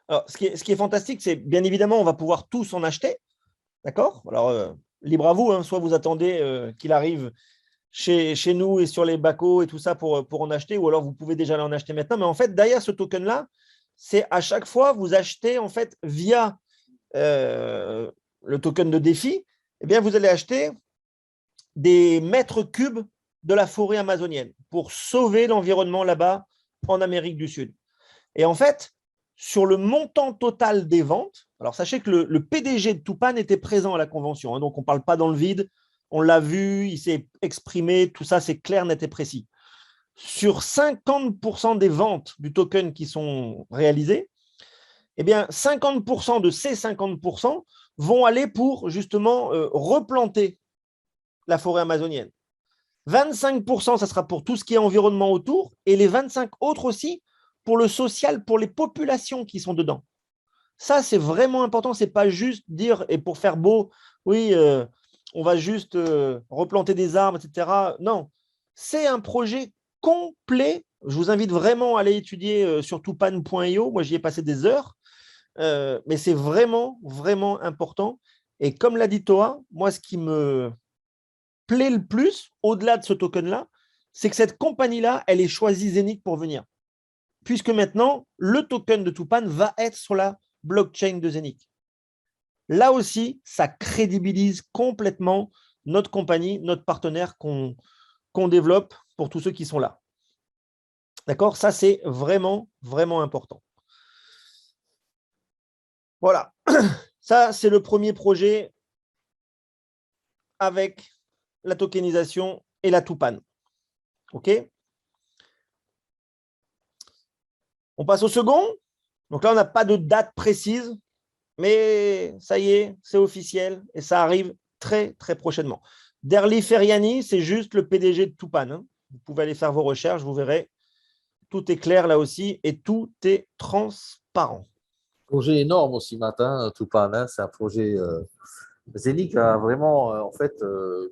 Alors, ce qui est fantastique, c'est bien évidemment, on va pouvoir tous en acheter. D'accord? Alors, libre à vous, hein, soit vous attendez qu'il arrive chez nous et sur les bacos et tout ça pour en acheter, ou alors vous pouvez déjà en acheter maintenant. Mais en fait, derrière ce token-là, c'est à chaque fois, vous achetez en fait via le token de défi, eh bien, vous allez acheter des mètres cubes de la forêt amazonienne pour sauver l'environnement là-bas en Amérique du Sud. Et en fait, sur le montant total des ventes, alors sachez que le PDG de Tupan était présent à la convention, hein, donc on ne parle pas dans le vide, on l'a vu, il s'est exprimé, tout ça c'est clair, net et précis. Sur 50% des ventes du token qui sont réalisées, eh bien 50% de ces 50% vont aller pour justement replanter la forêt amazonienne. 25%, ça sera pour tout ce qui est environnement autour, et les 25 autres aussi pour le social, pour les populations qui sont dedans. Ça, c'est vraiment important. Ce n'est pas juste dire, et pour faire beau, oui, on va juste replanter des arbres, etc. Non, c'est un projet complet. Je vous invite vraiment à aller étudier sur tupan.io. Moi, j'y ai passé des heures. Mais c'est vraiment, vraiment important. Et comme l'a dit Toa, moi, ce qui me plaît le plus, au-delà de ce token-là, c'est que cette compagnie-là, elle est choisie Zenic pour venir. Puisque maintenant, le token de Tupan va être sur la blockchain de Zenic. Là aussi, ça crédibilise complètement notre compagnie, notre partenaire qu'on développe pour tous ceux qui sont là. D'accord? Ça, c'est vraiment, vraiment important. Voilà. Ça, c'est le premier projet avec la tokenisation et la Tupan. OK? On passe au second. Donc là, on n'a pas de date précise, mais ça y est, c'est officiel et ça arrive très, très prochainement. Derli Feriani, c'est juste le PDG de Tupan. Hein. Vous pouvez aller faire vos recherches, vous verrez. Tout est clair là aussi et tout est transparent. Projet énorme aussi matin, Tupan. Hein, c'est un projet. Zenic a vraiment en fait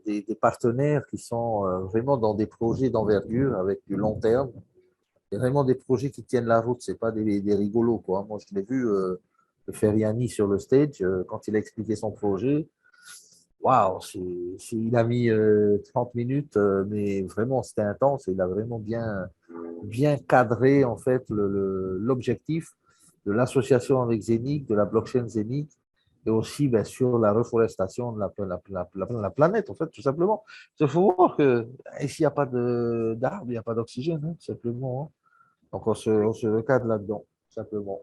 des partenaires qui sont vraiment dans des projets d'envergure avec du long terme. Et vraiment des projets qui tiennent la route, c'est pas des rigolos, quoi. Moi, je l'ai vu, Feriani sur le stage, quand il a expliqué son projet. Waouh, il a mis 30 minutes, mais vraiment, c'était intense. Et il a vraiment bien cadré, en fait, l'objectif de l'association avec Zenic, de la blockchain Zenic, et aussi, bien sûr, la reforestation de la planète, en fait, tout simplement. Il faut voir que s'il n'y a pas d'arbres, il n'y a pas d'oxygène, hein, tout simplement. Hein. Donc, on se recadre là-dedans, simplement.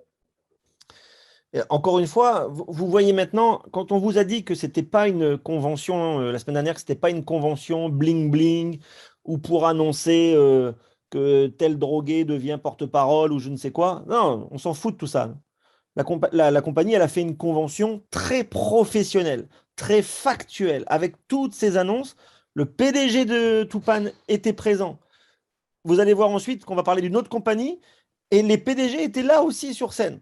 Et encore une fois, vous voyez maintenant, quand on vous a dit que ce n'était pas une convention, la semaine dernière, que ce n'était pas une convention bling-bling, ou pour annoncer que tel drogué devient porte-parole ou je ne sais quoi. Non, on s'en fout de tout ça. La compagnie, elle a fait une convention très professionnelle, très factuelle, avec toutes ces annonces. Le PDG de Tupan était présent. Vous allez voir ensuite qu'on va parler d'une autre compagnie, et les PDG étaient là aussi sur scène.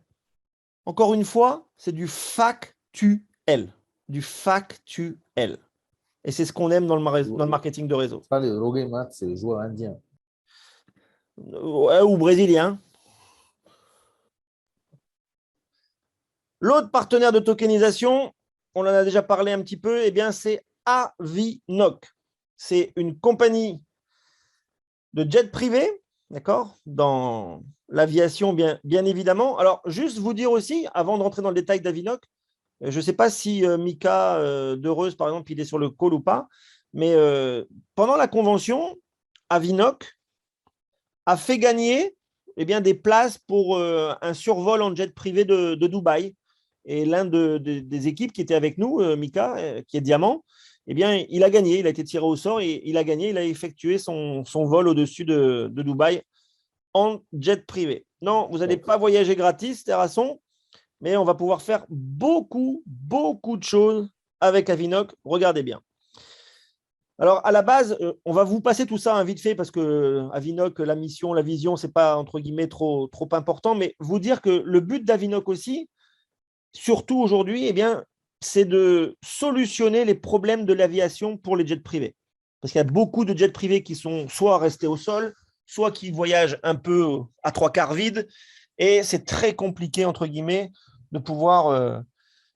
Encore une fois, c'est du factuel. Du factuel. Et c'est ce qu'on aime dans le marketing de réseau. Pas les drogués, c'est les joueurs indiens. Ou brésiliens. L'autre partenaire de tokenisation, on en a déjà parlé un petit peu, eh bien, c'est Avinoc. C'est une compagnie de jet privé, d'accord, dans l'aviation, bien évidemment. Alors, juste vous dire aussi, avant de rentrer dans le détail d'Avinoc, je ne sais pas si Mika Deureuse, par exemple, il est sur le call ou pas, mais pendant la convention, Avinoc a fait gagner des places pour un survol en jet privé de Dubaï. Et l'un des équipes qui était avec nous, Mika, qui est Diamant, il a gagné, il a été tiré au sort et il a gagné, il a effectué son vol au-dessus de Dubaï en jet privé. Non, vous n'allez pas voyager gratis, Terrasson, mais on va pouvoir faire beaucoup, beaucoup de choses avec Avinoc. Regardez bien. Alors, à la base, on va vous passer tout ça vite fait parce que Avinoc, la mission, la vision, ce n'est pas, entre guillemets, trop important, mais vous dire que le but d'Avinoc aussi, surtout aujourd'hui, eh bien, c'est de solutionner les problèmes de l'aviation pour les jets privés. Parce qu'il y a beaucoup de jets privés qui sont soit restés au sol, soit qui voyagent un peu à trois quarts vide. Et c'est très compliqué, entre guillemets, de pouvoir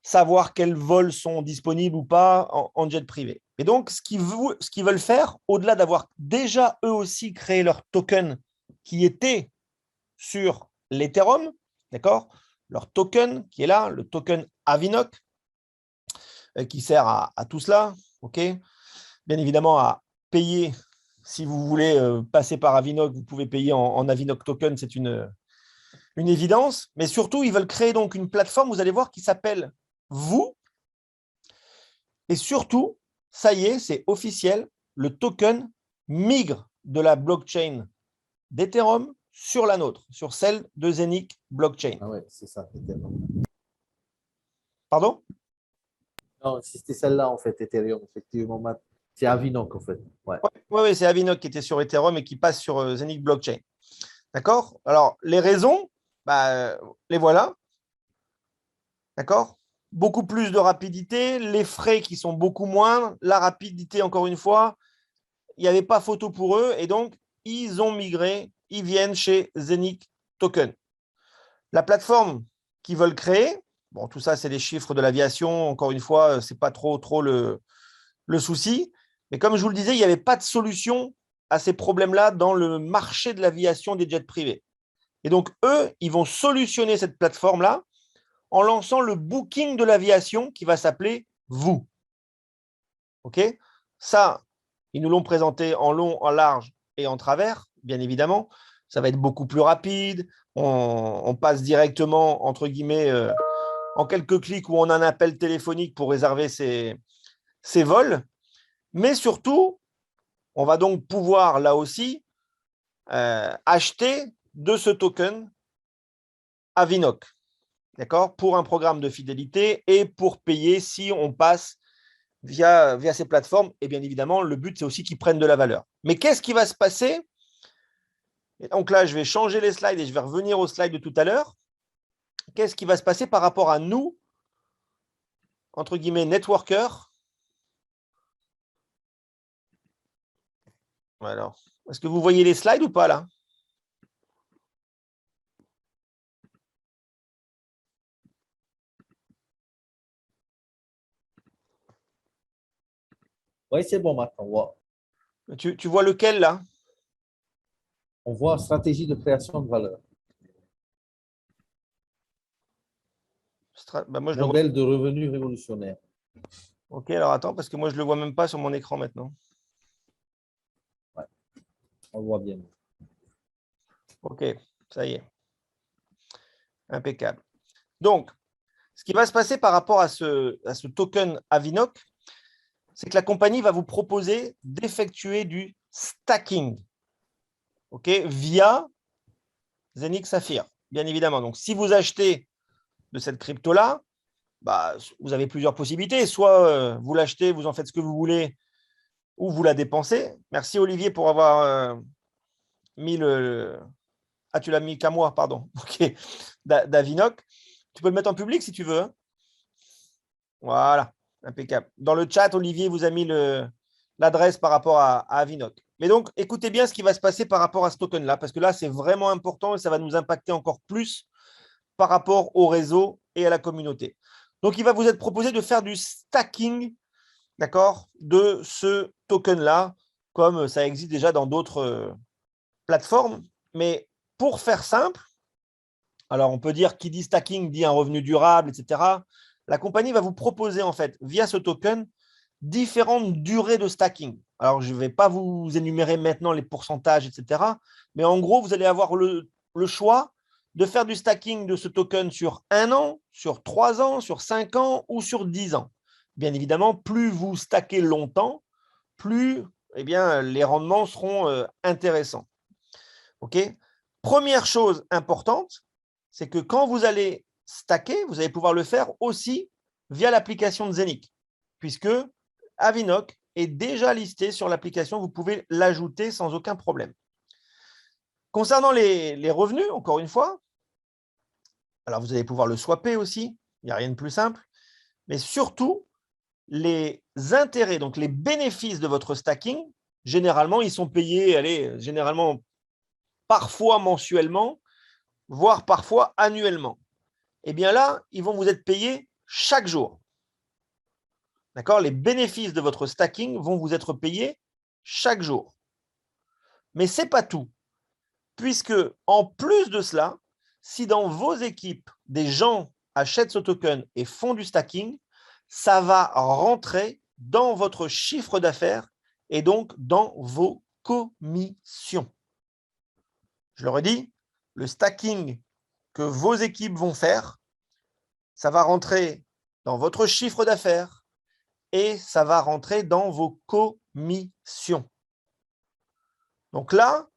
savoir quels vols sont disponibles ou pas en jet privé. Et donc, ce qu'ils veulent faire, au-delà d'avoir déjà eux aussi créé leur token qui était sur l'Ethereum, d'accord, leur token qui est là, le token Avinoc, qui sert à tout cela, ok, bien évidemment à payer. Si vous voulez passer par Avinoc, vous pouvez payer en Avinoc token, c'est une évidence. Mais surtout, ils veulent créer donc une plateforme, vous allez voir, qui s'appelle Vous. Et surtout, ça y est, c'est officiel, le token migre de la blockchain d'Ethereum sur la nôtre, sur celle de Zenic Blockchain. Ah ouais, c'est ça. Pardon? Non, c'était celle-là, en fait, Ethereum, effectivement. C'est Avinoc, en fait. Ouais. Oui, c'est Avinoc qui était sur Ethereum et qui passe sur Zenic Blockchain. D'accord? Alors, les raisons, les voilà. D'accord? Beaucoup plus de rapidité, les frais qui sont beaucoup moindres, la rapidité, encore une fois, il n'y avait pas photo pour eux et donc ils ont migré, ils viennent chez Zenic Token. La plateforme qu'ils veulent créer, bon, tout ça, c'est les chiffres de l'aviation, encore une fois, ce n'est pas trop le souci. Mais comme je vous le disais, il n'y avait pas de solution à ces problèmes-là dans le marché de l'aviation des jets privés. Et donc, eux, ils vont solutionner cette plateforme-là en lançant le booking de l'aviation qui va s'appeler Vous. OK? Ça, ils nous l'ont présenté en long, en large et en travers, bien évidemment. Ça va être beaucoup plus rapide. On passe directement, entre guillemets, en quelques clics ou en un appel téléphonique pour réserver ses vols. Mais surtout, on va donc pouvoir, là aussi, acheter de ce token Avinoc, d'accord, pour un programme de fidélité et pour payer si on passe via ces plateformes. Et bien évidemment, le but, c'est aussi qu'ils prennent de la valeur. Mais qu'est-ce qui va se passer? Et donc là, je vais changer les slides et je vais revenir aux slides de tout à l'heure. Qu'est-ce qui va se passer par rapport à nous, entre guillemets, networkers? Alors, est-ce que vous voyez les slides ou pas là? Oui, c'est bon, maintenant. Tu vois lequel là? On voit stratégie de création de valeur. Moi, je le... Modèle de revenu révolutionnaire. Ok, alors attends, parce que moi, je ne le vois même pas sur mon écran maintenant. Ouais, on le voit bien. Ok, ça y est. Impeccable. Donc, ce qui va se passer par rapport à ce token Avinoc, c'est que la compagnie va vous proposer d'effectuer du stacking, ok, via Zenic Saphir, bien évidemment. Donc, si vous achetez de cette crypto-là, vous avez plusieurs possibilités. Soit vous l'achetez, vous en faites ce que vous voulez, ou vous la dépensez. Merci Olivier pour avoir mis le... Ah, tu l'as mis qu'à moi, pardon. Ok, d'Avinoc. Tu peux le mettre en public si tu veux. Hein. Voilà, impeccable. Dans le chat, Olivier vous a mis l'adresse par rapport à Avinoc. Mais donc, écoutez bien ce qui va se passer par rapport à ce token-là, parce que là, c'est vraiment important et ça va nous impacter encore plus par rapport au réseau et à la communauté. Donc, il va vous être proposé de faire du stacking, d'accord, de ce token-là, comme ça existe déjà dans d'autres plateformes. Mais pour faire simple, alors on peut dire qui dit stacking dit un revenu durable, etc. La compagnie va vous proposer en fait, via ce token, différentes durées de stacking. Alors, je ne vais pas vous énumérer maintenant les pourcentages, etc. Mais en gros, vous allez avoir le choix de faire du stacking de ce token sur 1 an, sur 3 ans, sur 5 ans ou sur 10 ans. Bien évidemment, plus vous stackez longtemps, plus les rendements seront intéressants. OK ? Première chose importante, c'est que quand vous allez stacker, vous allez pouvoir le faire aussi via l'application de Zenic, puisque Avinoc est déjà listé sur l'application, vous pouvez l'ajouter sans aucun problème. Concernant les revenus, encore une fois, alors vous allez pouvoir le swapper aussi, Il n'y a rien de plus simple. Mais surtout, les intérêts, donc les bénéfices de votre stacking, généralement, ils sont payés, allez, généralement, parfois mensuellement, voire parfois annuellement. Eh bien là, ils vont vous être payés chaque jour. D'accord? Les bénéfices de votre stacking vont vous être payés chaque jour. Mais ce n'est pas tout. Puisque, en plus de cela, si dans vos équipes, des gens achètent ce token et font du stacking, ça va rentrer dans votre chiffre d'affaires et donc dans vos commissions. Je le redis, le stacking que vos équipes vont faire, ça va rentrer dans votre chiffre d'affaires et ça va rentrer dans vos commissions. Donc là,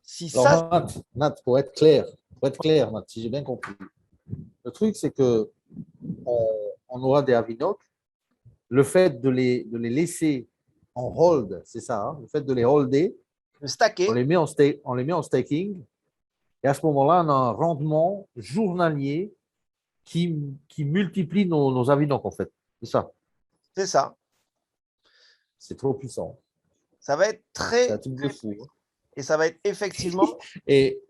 si Alors, ça… Matt, pour être clair, Matt, si j'ai bien compris, le truc, c'est que on aura des Avinoc. Le fait de les laisser en hold, c'est ça, hein, le fait de les holder, le stacker, on les met en staking, et à ce moment-là, on a un rendement journalier qui multiplie nos Avinoc, en fait. C'est ça. c'est ça. C'est trop puissant. Ça va être C'est un très, truc de très fou. puissant. Et ça va être effectivement… Et,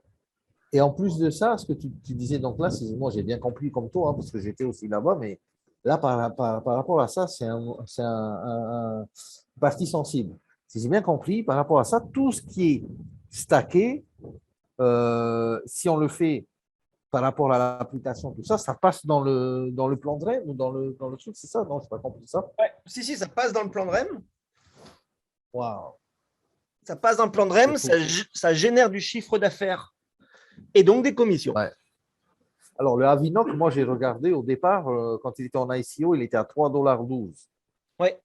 et en plus de ça, ce que tu disais, donc là, moi j'ai bien compris comme toi, hein, parce que j'étais aussi là-bas, mais là, par rapport à ça, c'est un partie sensible. Si j'ai bien compris, par rapport à ça, tout ce qui est stacké, si on le fait par rapport à l'application, tout ça, ça passe dans le plan de REM ou dans le truc, c'est ça? Non, je n'ai pas compris ça. Ouais, si, ça passe dans le plan de REM. Waouh, Ça passe dans le plan de c'est REM, fou. ça génère du chiffre d'affaires et donc des commissions. Ouais. Alors, le Avinoc, moi j'ai regardé au départ, quand il était en ICO, il était à 3,12 $. Ouais.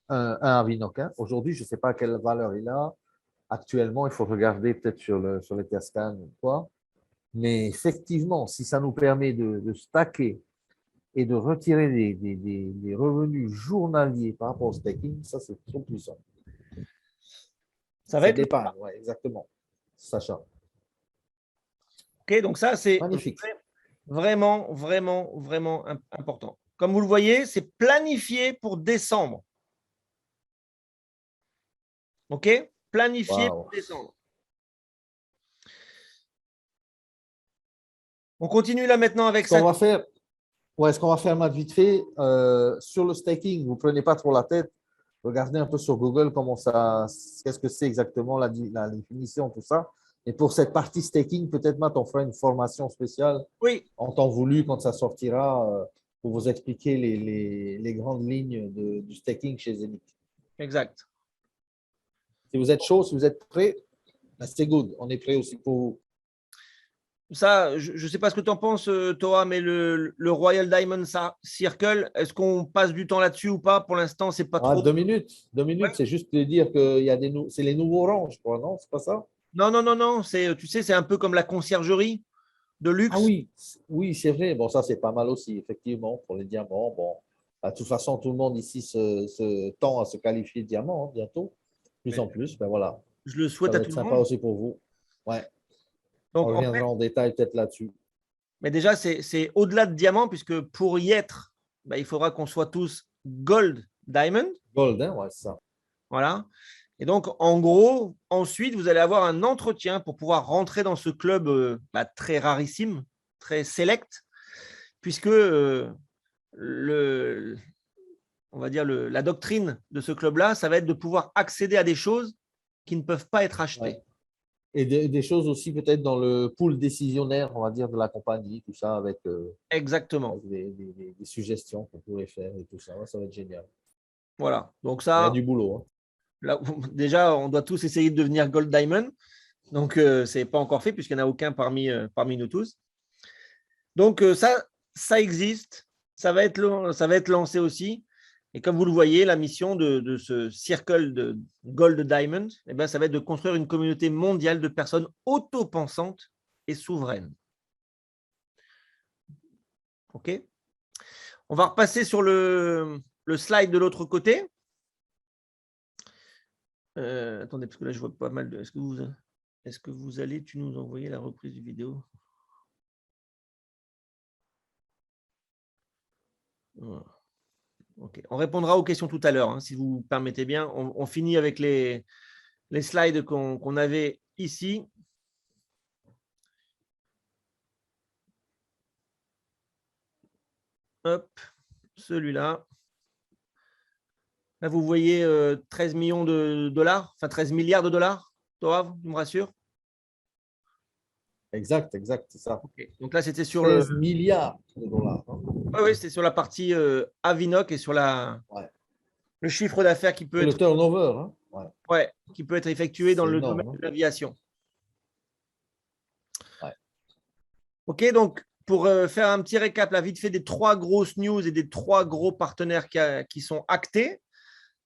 Un Avinoc. Hein. Aujourd'hui, je ne sais pas quelle valeur il a. Actuellement, il faut regarder peut-être sur les Cascan ou quoi. Mais effectivement, si ça nous permet de stacker et de retirer des revenus journaliers par rapport au staking, ça, c'est trop puissant. Ça va C'est être… de l'épargne, ouais, exactement. Sacha. OK, donc ça, c'est Magnifique. vraiment, vraiment, vraiment important. Comme vous le voyez, c'est planifié pour décembre. OK? Planifié Waouh. pour décembre. On continue là maintenant avec Ce qu'on ça. va faire, ouais, ce qu'on va faire, Matt, vite fait, sur le staking, vous ne prenez pas trop la tête. Regardez un peu sur Google comment ça, qu'est-ce que c'est exactement la définition, tout ça. Et pour cette partie staking, peut-être, Matt, on fera une formation spéciale Oui, en temps voulu quand ça sortira pour vous expliquer les grandes lignes du staking chez Zenith. exact. Si vous êtes chaud, si vous êtes prêt, ben, c'est good. On est prêt aussi pour vous. Ça, je ne sais pas ce que tu en penses, Toa, mais le Royal Diamond Circle, est-ce qu'on passe du temps là-dessus ou pas? Pour l'instant, c'est pas Ah, trop. 2 minutes. 2 minutes, Ouais. c'est juste de dire que c'est les nouveaux rangs, je crois, non? C'est pas ça? Non, non, non, non. Tu sais, c'est un peu comme la conciergerie de Ah luxe. oui, oui, c'est vrai. Bon, ça, c'est pas mal aussi, effectivement, pour les diamants. Bon, de toute façon, tout le monde ici se tend à se qualifier de diamant hein, bientôt. De plus Mais en plus, ben voilà. je le Ça souhaite à va tout être le sympa monde. aussi pour vous. Ouais, on Donc, en fait, reviendra en détail peut-être là-dessus. mais déjà, c'est au-delà de diamant, puisque pour y être, bah, il faudra qu'on soit tous gold diamond. Gold, hein, ouais, c'est ça. Voilà. Et donc, en gros, ensuite, vous allez avoir un entretien pour pouvoir rentrer dans ce club très rarissime, très select, puisque on va dire la doctrine de ce club-là, ça va être de pouvoir accéder à des choses qui ne peuvent pas être achetées. Ouais. Et des choses aussi peut-être dans le pool décisionnaire, on va dire, de la compagnie, tout ça, avec, Exactement. avec des suggestions qu'on pourrait faire et tout ça. Ouais, ça va être génial. Voilà. Donc Il y a ça, du boulot. Hein. là, déjà, on doit tous essayer de devenir Gold Diamond. Donc, ce n'est pas encore fait puisqu'il n'y en a aucun parmi nous tous. Donc, ça existe. Ça va être lancé aussi. Et comme vous le voyez, la mission de ce Circle de Gold Diamond, eh ben, ça va être de construire une communauté mondiale de personnes autopensantes et souveraines. OK? On va repasser sur le slide de l'autre côté. Attendez, parce que là, je vois pas mal de… Est-ce que vous allez nous envoyer la reprise du vidéo? Voilà. Ok. On répondra aux questions tout à l'heure, hein, si vous permettez bien. On finit avec les slides qu'on avait ici. Hop, celui-là. Là, vous voyez 13 millions de dollars, enfin 13 milliards de dollars, Torav, tu me rassures? Exact, c'est ça. Ok. Donc là, c'était sur 13 milliards de dollars. Hein. Oui, c'était sur la partie Avinoc et sur Ouais. le chiffre d'affaires qui peut Et le être, turnover. Hein. Ouais. ouais, qui peut être effectué dans C'est le énorme. domaine Hein. de l'aviation. Ouais. Ok, donc pour faire un petit récap, là, vite fait des 3 grosses news et des 3 gros partenaires qui sont actés.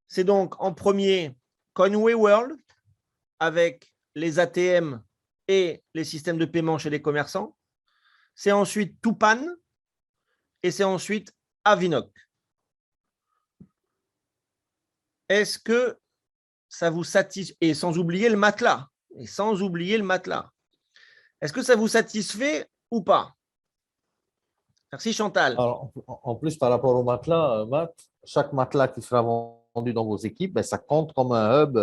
C'est donc en premier Conway World avec les ATM et les systèmes de paiement chez les commerçants. C'est ensuite Tupan et c'est ensuite Avinoc. Est-ce que ça vous satisfait? Et sans oublier le matelas. Et sans oublier le matelas. Est-ce que ça vous satisfait ou pas? Merci Chantal. Alors, en plus, par rapport au matelas, Matt, chaque matelas qui sera vendu dans vos équipes, ben, ça compte comme un hub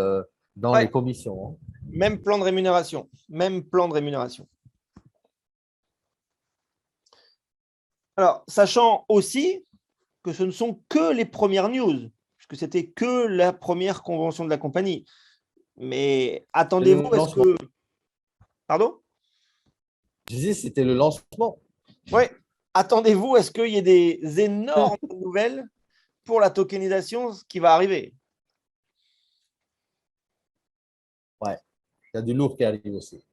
dans Ouais, les commissions. Hein. même plan de rémunération. Même plan de rémunération. Alors, sachant aussi que ce ne sont que les premières news, puisque c'était que la première convention de la compagnie. Mais C'est attendez-vous, le est-ce lancement. que... Pardon? Je disais, c'était le lancement. Oui. Attendez-vous, est-ce qu'il y ait des énormes nouvelles pour la tokenisation qui va arriver? Ouais, il y a du lourd qui arrive aussi.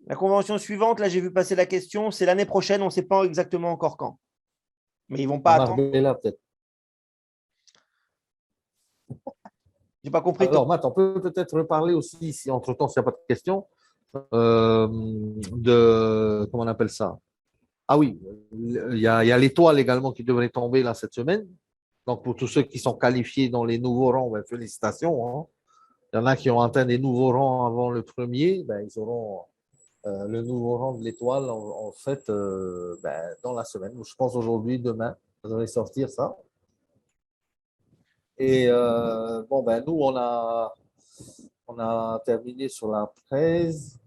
La convention suivante, là j'ai vu passer la question, c'est l'année prochaine, on ne sait pas exactement encore quand. Mais ils ne vont À pas attendre. Marbella, peut-être. Je n'ai pas compris. Alors, Matt, on peut peut-être reparler aussi, si entre-temps, s'il n'y a pas de questions, comment on appelle ça? Ah oui, il y a l'étoile également qui devrait tomber là cette semaine. Donc, pour tous ceux qui sont qualifiés dans les nouveaux rangs, ben, félicitations. Hein. Il y en a qui ont atteint des nouveaux rangs avant le premier, ben, ils auront le nouveau rang de l'étoile en fait ben, dans la semaine. Je pense aujourd'hui, demain, ça devrait sortir ça. Et bon, ben, nous, on a terminé sur la 13.